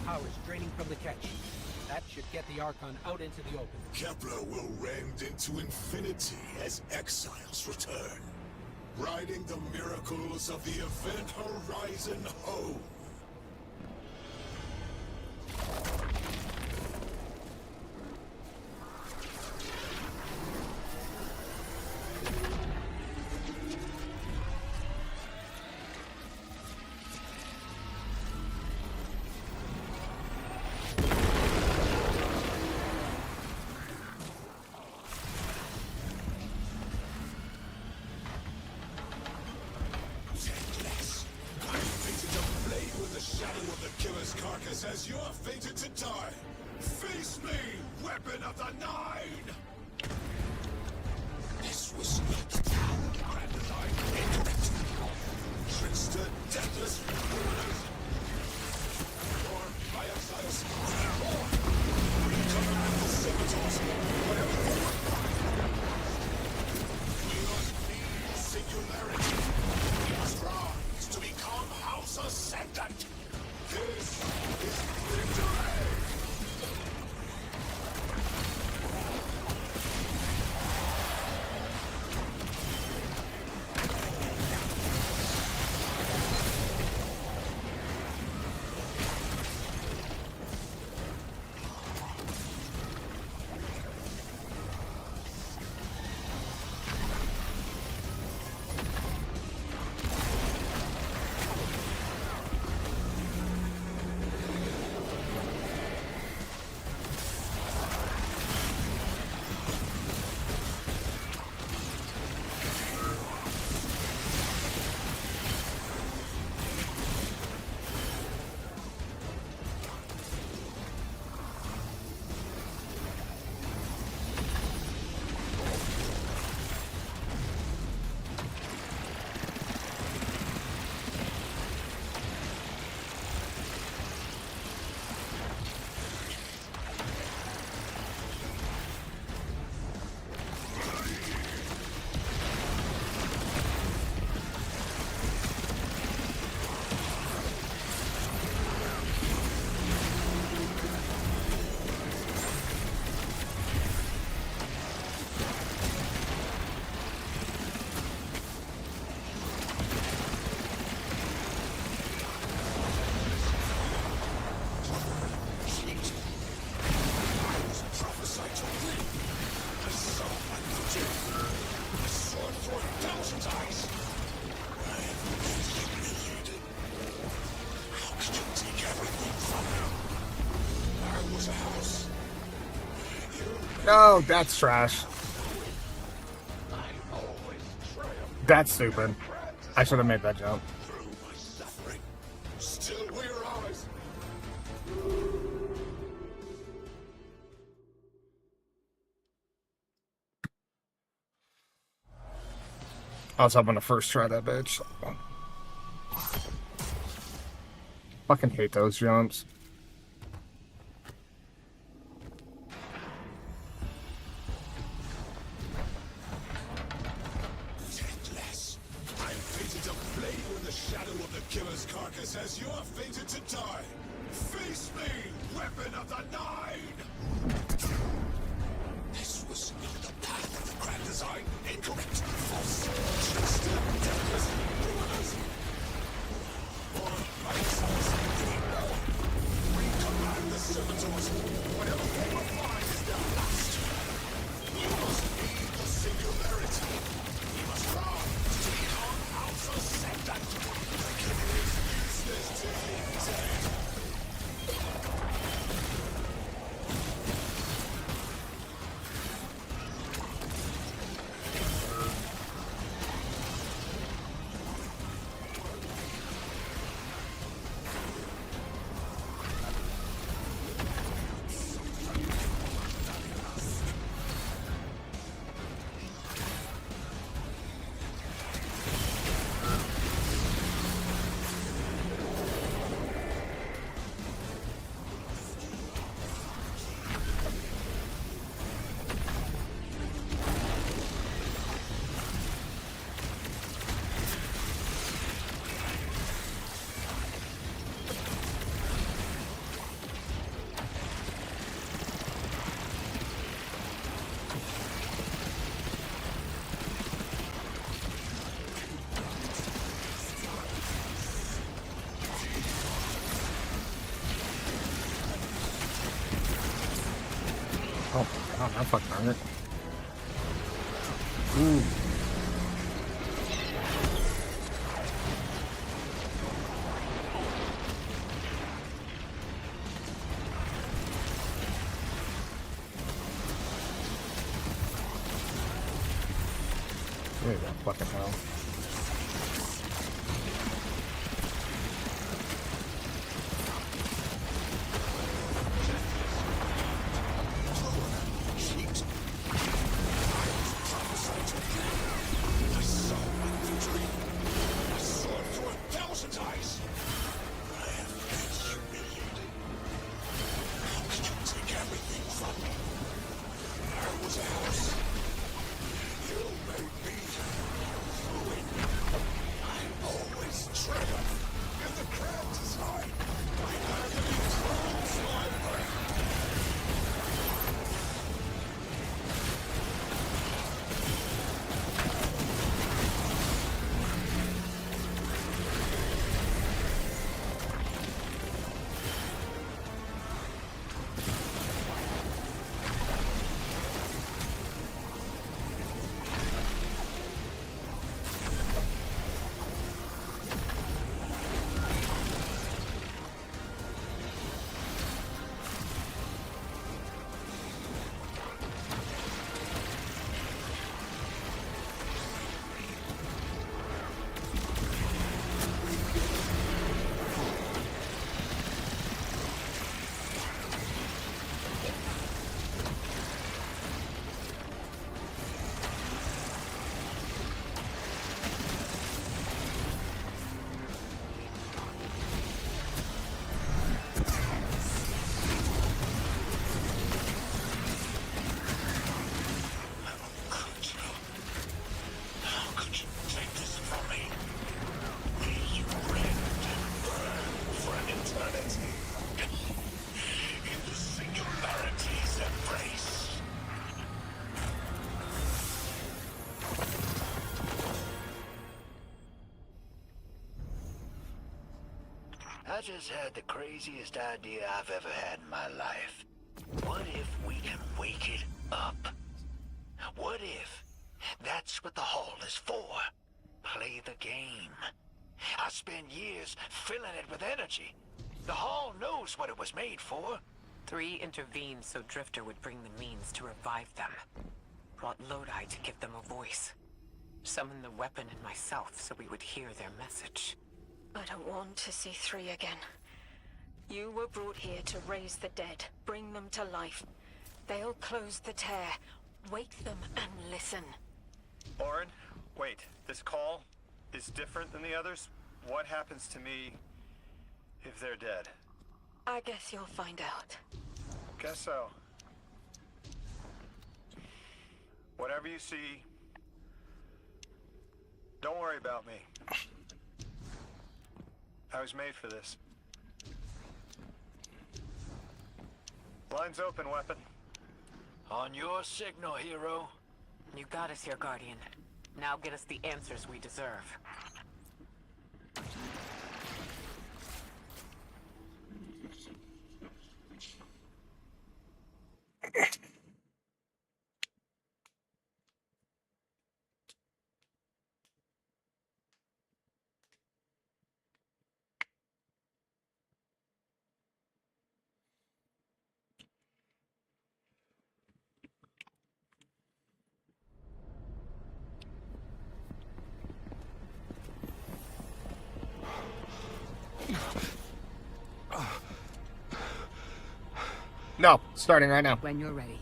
Power's draining from the catch. That should get the Archon out into the open. Kepler will rend into infinity as exiles return, riding the miracles of the Event Horizon home. As you are fated to die, face me, weapon of the Nine! This was not the grand design incorrect. Trickster, deathless ruiners, formed by exiles, recoverable scimitars, whatever. We must need singularity. Oh, that's trash. That's stupid. I should have made that jump. Still we rise. I was hoping to first try that bitch. Fucking hate those jumps. Deathless. I'm fated to flame in the shadow of the killer's carcass as you are fated to die. Face me, weapon of the Nine! This was not the path of the grand design. Incorrect, false, just and deathless. Ruiners. We command the servitors. Whatever they will find is their last. We must lead the singularity. We must run to become Alpha Ascendant. The killer is useless to be dead. Oh my god, that fucking hurt. Ooh. Look at that fucking hell. I just had the craziest idea I've ever had in my life. What if we can wake it up? What if that's what the hall is for? Play the game. I spent years filling it with energy. The hall knows what it was made for. 3 intervened so Drifter would bring the means to revive them. Brought Lodi to give them a voice. Summoned the weapon and myself so we would hear their message. I don't want to see 3 again. You were brought here to raise the dead, bring them to life. They'll close the tear. Wake them and listen. Orin, wait. This call is different than the others? What happens to me if they're dead? I guess you'll find out. Guess so. Whatever you see, don't worry about me. I was made for this. Line's open, weapon. On your signal, hero. You got us here, Guardian. Now get us the answers we deserve. No, starting right now. When you're ready.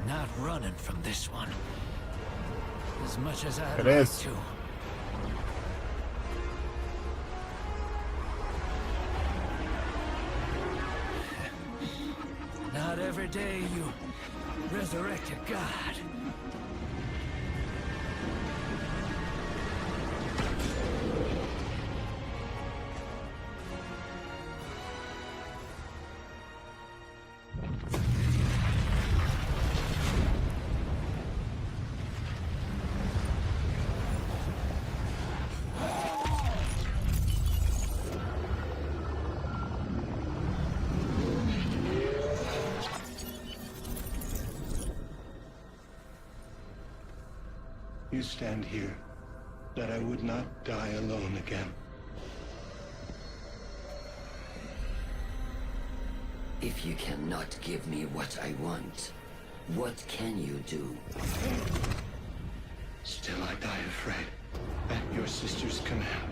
Not running from this one. As much as I'd It like is. to. Not every day you resurrect a god. You stand here, that I would not die alone again. If you cannot give me what I want, what can you do? Still I die afraid, at your sister's command.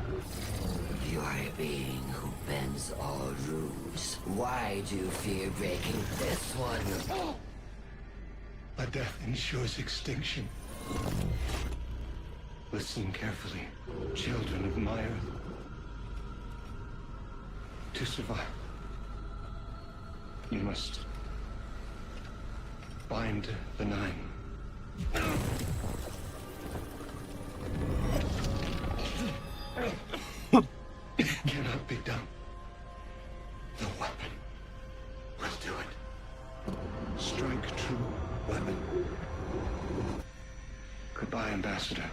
You are a being who bends all rules. Why do you fear breaking this one? A death ensures extinction. Listen carefully, children of my earth. To survive, you must bind the 9. It cannot be done. The weapon will do it. Strike true, weapon. Goodbye, Ambassador.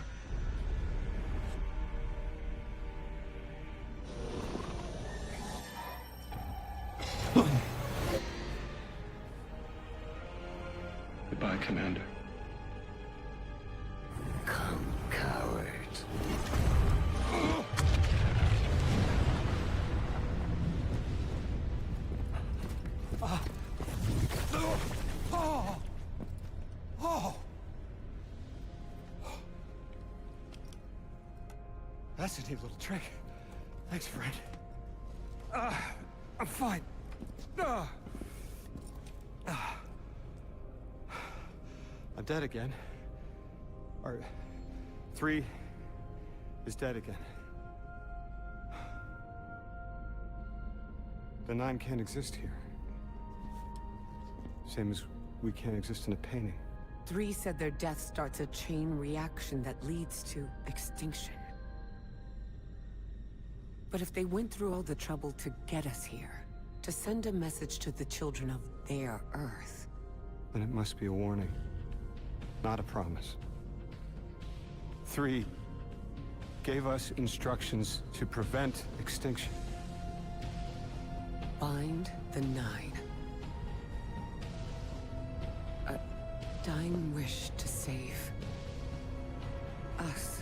Goodbye, Commander. Come, coward. That's a neat little trick. Thanks, friend. I'm fine. I'm dead again. Or 3 is dead again. The 9 can't exist here. Same as we can't exist in a painting. 3 said their death starts a chain reaction that leads to extinction. But if they went through all the trouble to get us here, to send a message to the children of their Earth... Then it must be a warning, not a promise. 3 gave us instructions to prevent extinction. Bind the 9. dying wish to save us.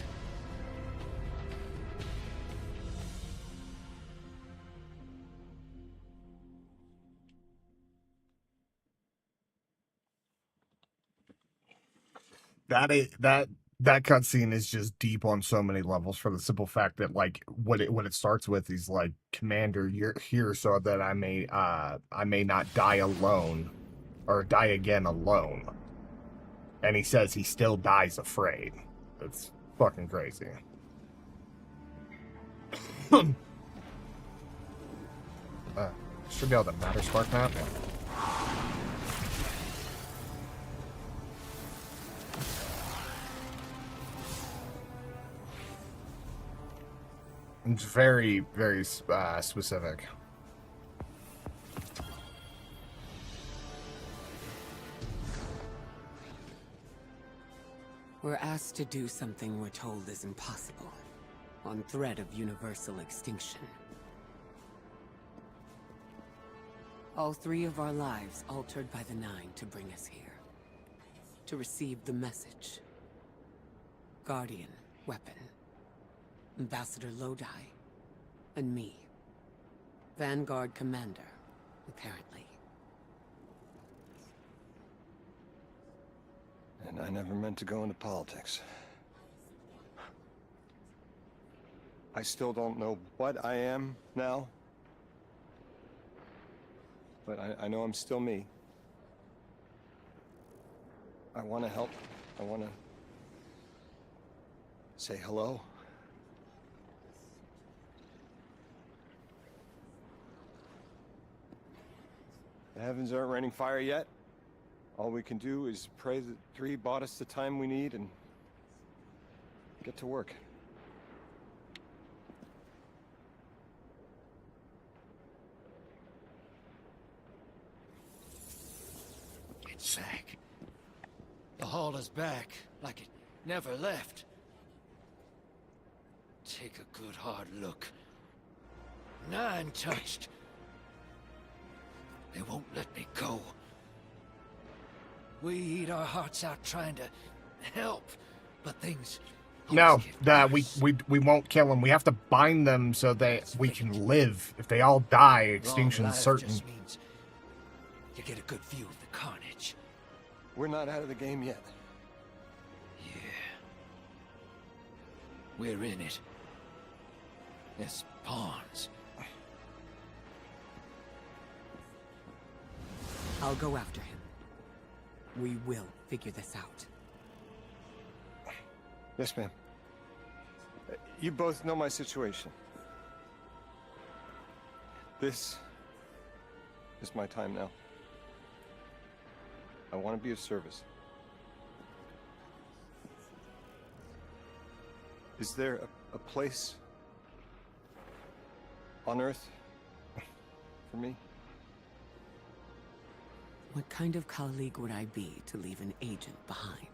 That cutscene is just deep on so many levels for the simple fact that like what it starts with is like, Commander, you're here so that I may not die alone or die again alone. And he says he still dies afraid. It's fucking crazy. Should be able to matter spark map. It's very, very specific. We're asked to do something we're told is impossible, on threat of universal extinction. All 3 of our lives altered by the 9 to bring us here. To receive the message. Guardian, weapon. Ambassador Lodi. And me. Vanguard Commander, apparently. And I never meant to go into politics. I still don't know what I am now. But I know I'm still me. I want to help. I want to say hello. The heavens aren't raining fire yet. All we can do is pray that 3 bought us the time we need and get to work. It's Zack. The hall is back, like it never left. Take a good hard look. 9 touched. They won't let me go. We eat our hearts out trying to help, but things... No, we won't kill them. We have to bind them so that we can live. If they all die, extinction's certain. Just means you get a good view of the carnage. We're not out of the game yet. Yeah. We're in it. As pawns. I'll go after him. We will figure this out. Yes, ma'am. You both know my situation. This is my time now. I want to be of service. Is there a place on Earth for me? What kind of colleague would I be to leave an agent behind?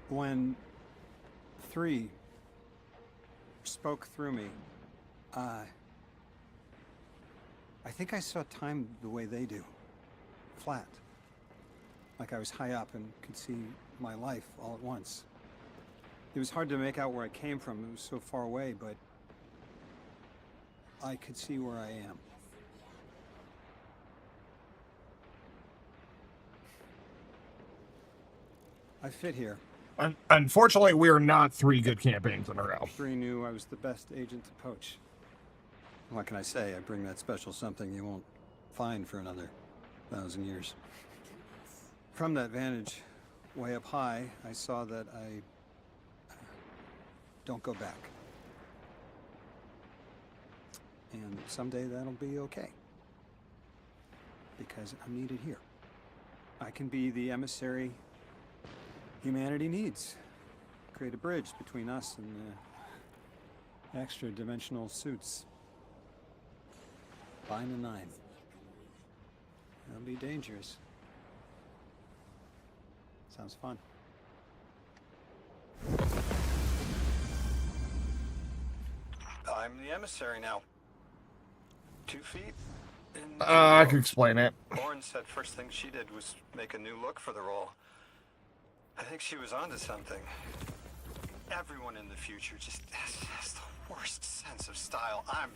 When 3 spoke through me, I think I saw time the way they do. Flat. Like I was high up and could see my life all at once. It was hard to make out where I came from. It was so far away, but I could see where I am. I fit here. Unfortunately, we are not 3 good campaigns in a row. 3 knew I was the best agent to poach. What can I say? I bring that special something you won't find for another 1,000 years. From that vantage, way up high, I saw that I don't go back. And someday that'll be okay. Because I'm needed here. I can be the emissary humanity needs. Create a bridge between us extra dimensional suits. Find the 9. That'll be dangerous. Sounds fun. I'm the emissary now. 2 feet? I can explain it. Lauren said first thing she did was make a new look for the role. I think she was onto something. Everyone in the future just has the worst sense of style. I'm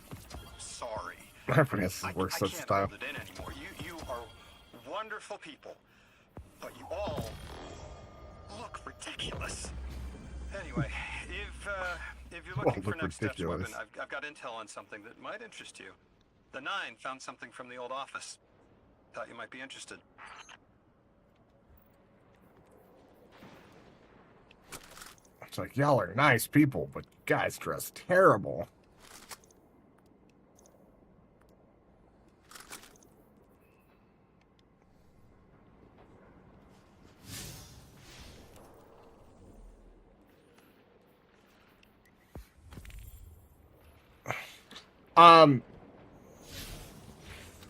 sorry. Everybody has the worst sense of style. I can't hold it in anymore. You are wonderful people, but you all look ridiculous. Anyway, if you're looking for next steps weapon, I've got intel on something that might interest you. The 9 found something from the old office. Thought you might be interested. It's like, y'all are nice people, but guys dress terrible.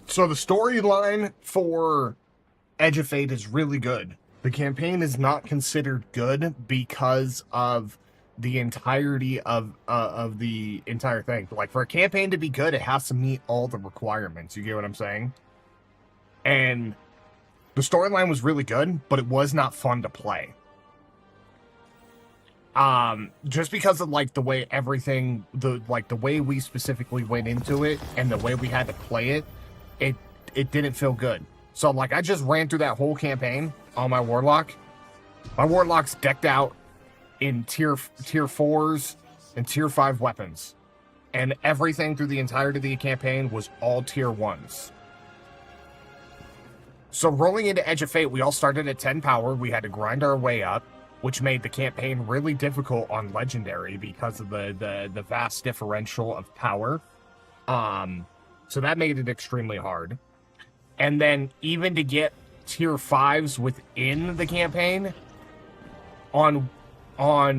So the storyline for Edge of Fate is really good. The campaign is not considered good because of the entirety of the entire thing. Like, for a campaign to be good, it has to meet all the requirements. You get what I'm saying? And the storyline was really good, but it was not fun to play. Just because of, like, the way everything, the way we specifically went into it and the way we had to play it, it didn't feel good. So, like, I just ran through that whole campaign on my Warlock. My Warlock's decked out in tier 4s and tier 5 weapons. And everything through the entirety of the campaign was all tier 1s. So rolling into Edge of Fate, we all started at 10 power. We had to grind our way up, which made the campaign really difficult on Legendary because of the vast differential of power. So that made it extremely hard. And then even to get tier 5s within the campaign, on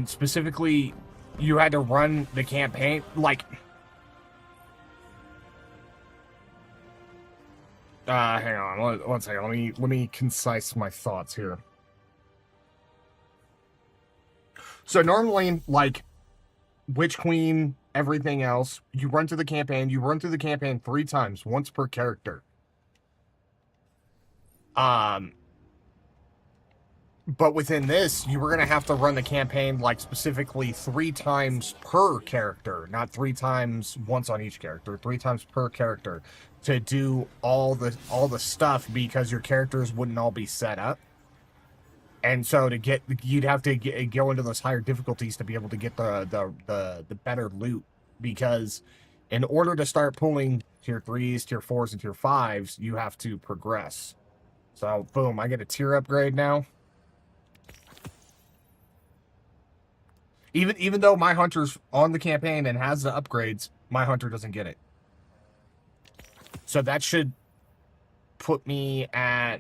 specifically, you had to run the campaign, like... hang on, one second, let me concise my thoughts here. So normally, like, Witch Queen, everything else, you run through the campaign 3 times, once per character. But within this, you were going to have to run the campaign, like, specifically 3 times per character, not 3 times once on each character, 3 times per character, to do all the stuff, because your characters wouldn't all be set up. And so you'd have to go into those higher difficulties to be able to get the better loot, because in order to start pulling tier 3s, tier 4s, and tier 5s, you have to progress. So, boom, I get a tier upgrade now. Even though my hunter's on the campaign and has the upgrades, my hunter doesn't get it. So that should put me at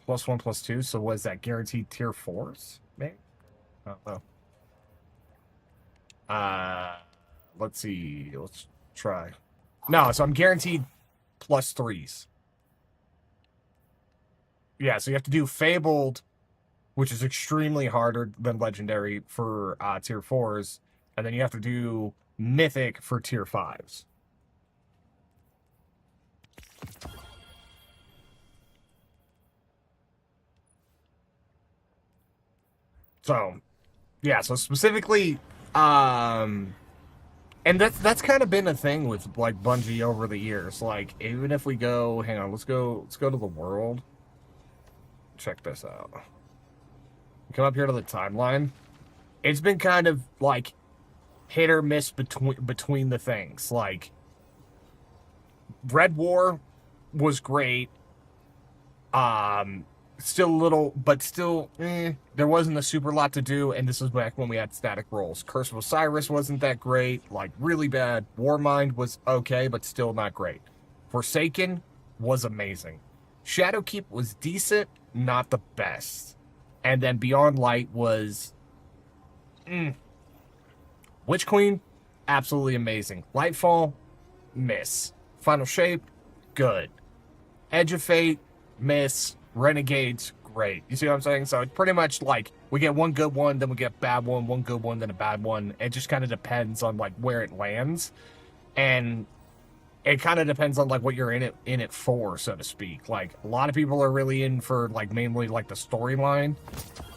+1, +2. So was that guaranteed tier 4s? Maybe? Oh, well. Let's see. Let's try. No, so I'm guaranteed +3s. Yeah, so you have to do Fabled, which is extremely harder than Legendary for tier 4s. And then you have to do Mythic for tier 5s. So, yeah, so specifically, and that's kind of been a thing with, like, Bungie over the years. Like, even if we go, hang on, let's go to the world. Check this out. Come up here to the timeline. It's been kind of, like, hit or miss between the things. Like, Red War was great. Still a little, but still, there wasn't a super lot to do, and this was back when we had static rolls. Curse of Osiris wasn't that great, like, really bad. Warmind was okay, but still not great. Forsaken was amazing. Shadowkeep was decent, not the best. And then Beyond Light was... Witch Queen absolutely amazing. Lightfall, miss. Final Shape, good. Edge of Fate, miss. Renegades, great. You see what I'm saying? So it's pretty much like we get one good one, then we get a bad one good one, then a bad one. It just kind of depends on like where it lands, and it kind of depends on like what you're in it for, so to speak. Like a lot of people are really in for like mainly like the storyline,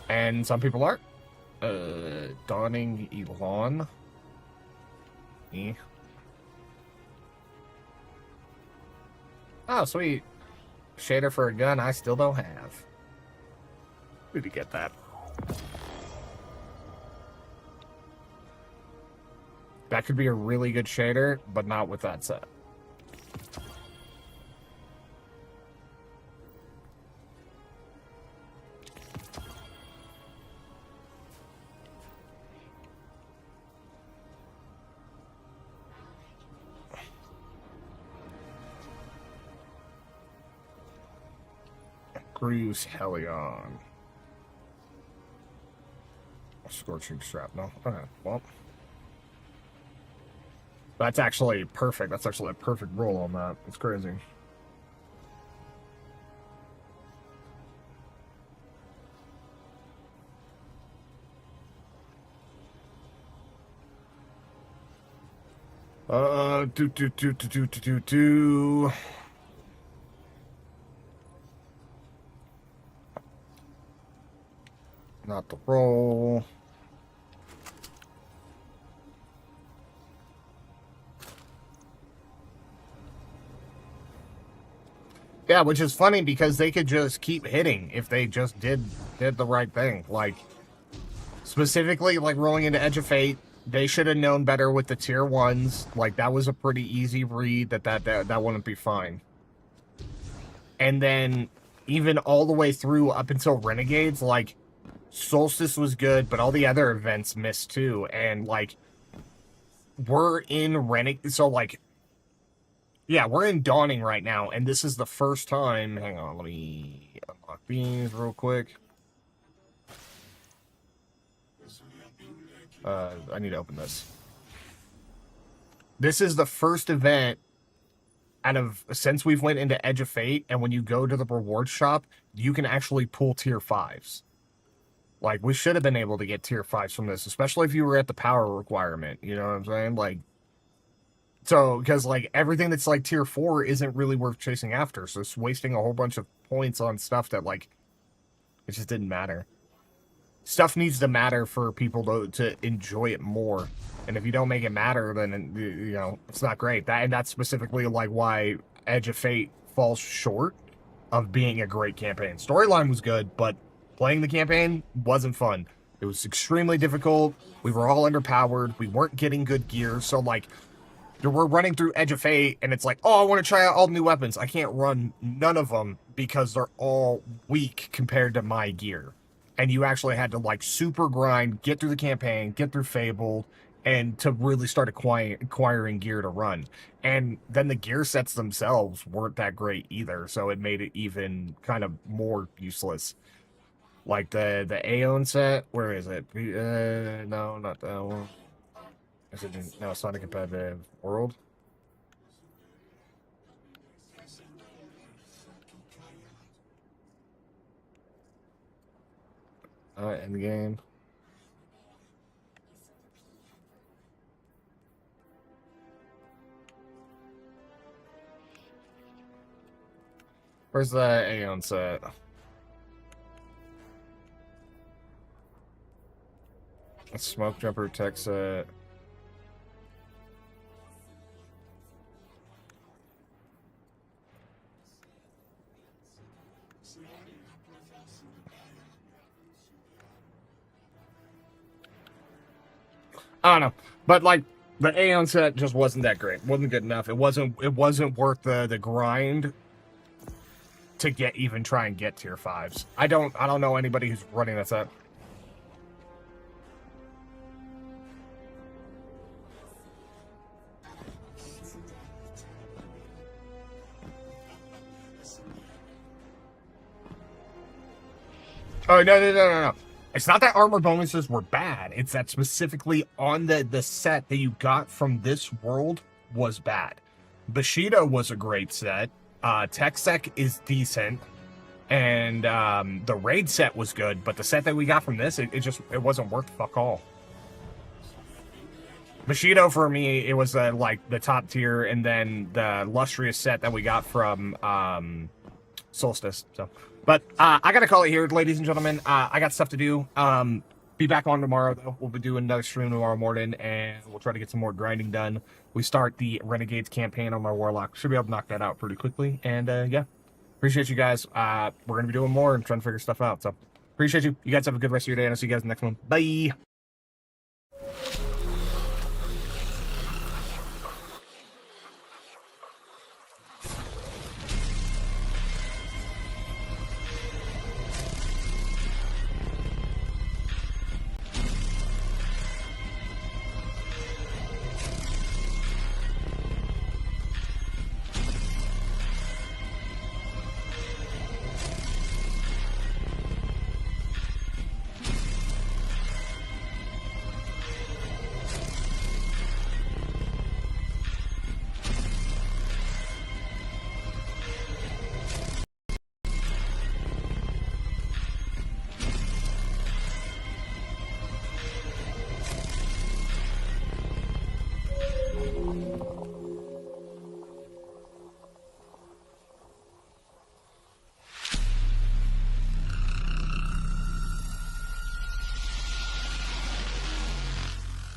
and some people aren't. Dawning Elon. Oh, sweet. Shader for a gun I still don't have. Need to get that. That could be a really good shader, but not with that set. Cruise Helion. Scorching Shrapnel. Okay, well. That's actually perfect. That's actually a perfect roll on that. It's crazy. Do. Not the roll. Yeah, which is funny because they could just keep hitting if they just did the right thing. Like, specifically, like rolling into Edge of Fate, they should have known better with the tier 1s. Like, that was a pretty easy read that wouldn't be fine. And then, even all the way through up until Renegades, like, Solstice was good, but all the other events missed too. And, like, we're in Renegades, so, like, yeah, we're in Dawning right now, and this is the first time... Hang on, let me unlock these real quick. I need to open this. This is the first event since we've went into Edge of Fate, and when you go to the reward shop, you can actually pull tier 5s. Like, we should have been able to get tier 5s from this, especially if you were at the power requirement, you know what I'm saying? Like, so, because, like, everything that's, like, tier 4 isn't really worth chasing after, so it's wasting a whole bunch of points on stuff that, like, it just didn't matter. Stuff needs to matter for people to enjoy it more. And if you don't make it matter, then, you know, it's not great. And that's specifically, like, why Edge of Fate falls short of being a great campaign. Storyline was good, but playing the campaign wasn't fun. It was extremely difficult. We were all underpowered. We weren't getting good gear. So, like, we're running through Edge of Fate, and it's like, oh, I want to try out all the new weapons. I can't run none of them because they're all weak compared to my gear. And you actually had to, like, super grind, get through the campaign, get through Fabled, and to really start acquiring gear to run. And then the gear sets themselves weren't that great either, so it made it even kind of more useless. Like the Aeon set, where is it? No, not that one. Is it? No, it's not a competitive world. End the game. Where's the Aeon set? A Smoke Jumper tech set. I don't know, but like the Aeon set just wasn't that great. Wasn't good enough. It wasn't worth the grind to try and get tier 5s. I don't know anybody who's running that set. Oh no. It's not that armor bonuses were bad. It's that specifically on the set that you got from this world was bad. Bushido was a great set. TechSec is decent. And the raid set was good, but the set that we got from this, it wasn't worth fuck all. Bushido, for me, it was like the top tier, and then the Lustrious set that we got from Solstice. So, but I gotta call it here, ladies and gentlemen. I got stuff to do. Be back on tomorrow, though. We'll be doing another stream tomorrow morning, and we'll try to get some more grinding done. We start the Renegades campaign on my Warlock. Should be able to knock that out pretty quickly, and yeah. Appreciate you guys. We're going to be doing more and trying to figure stuff out. So, appreciate you. You guys have a good rest of your day, and I'll see you guys in the next one. Bye!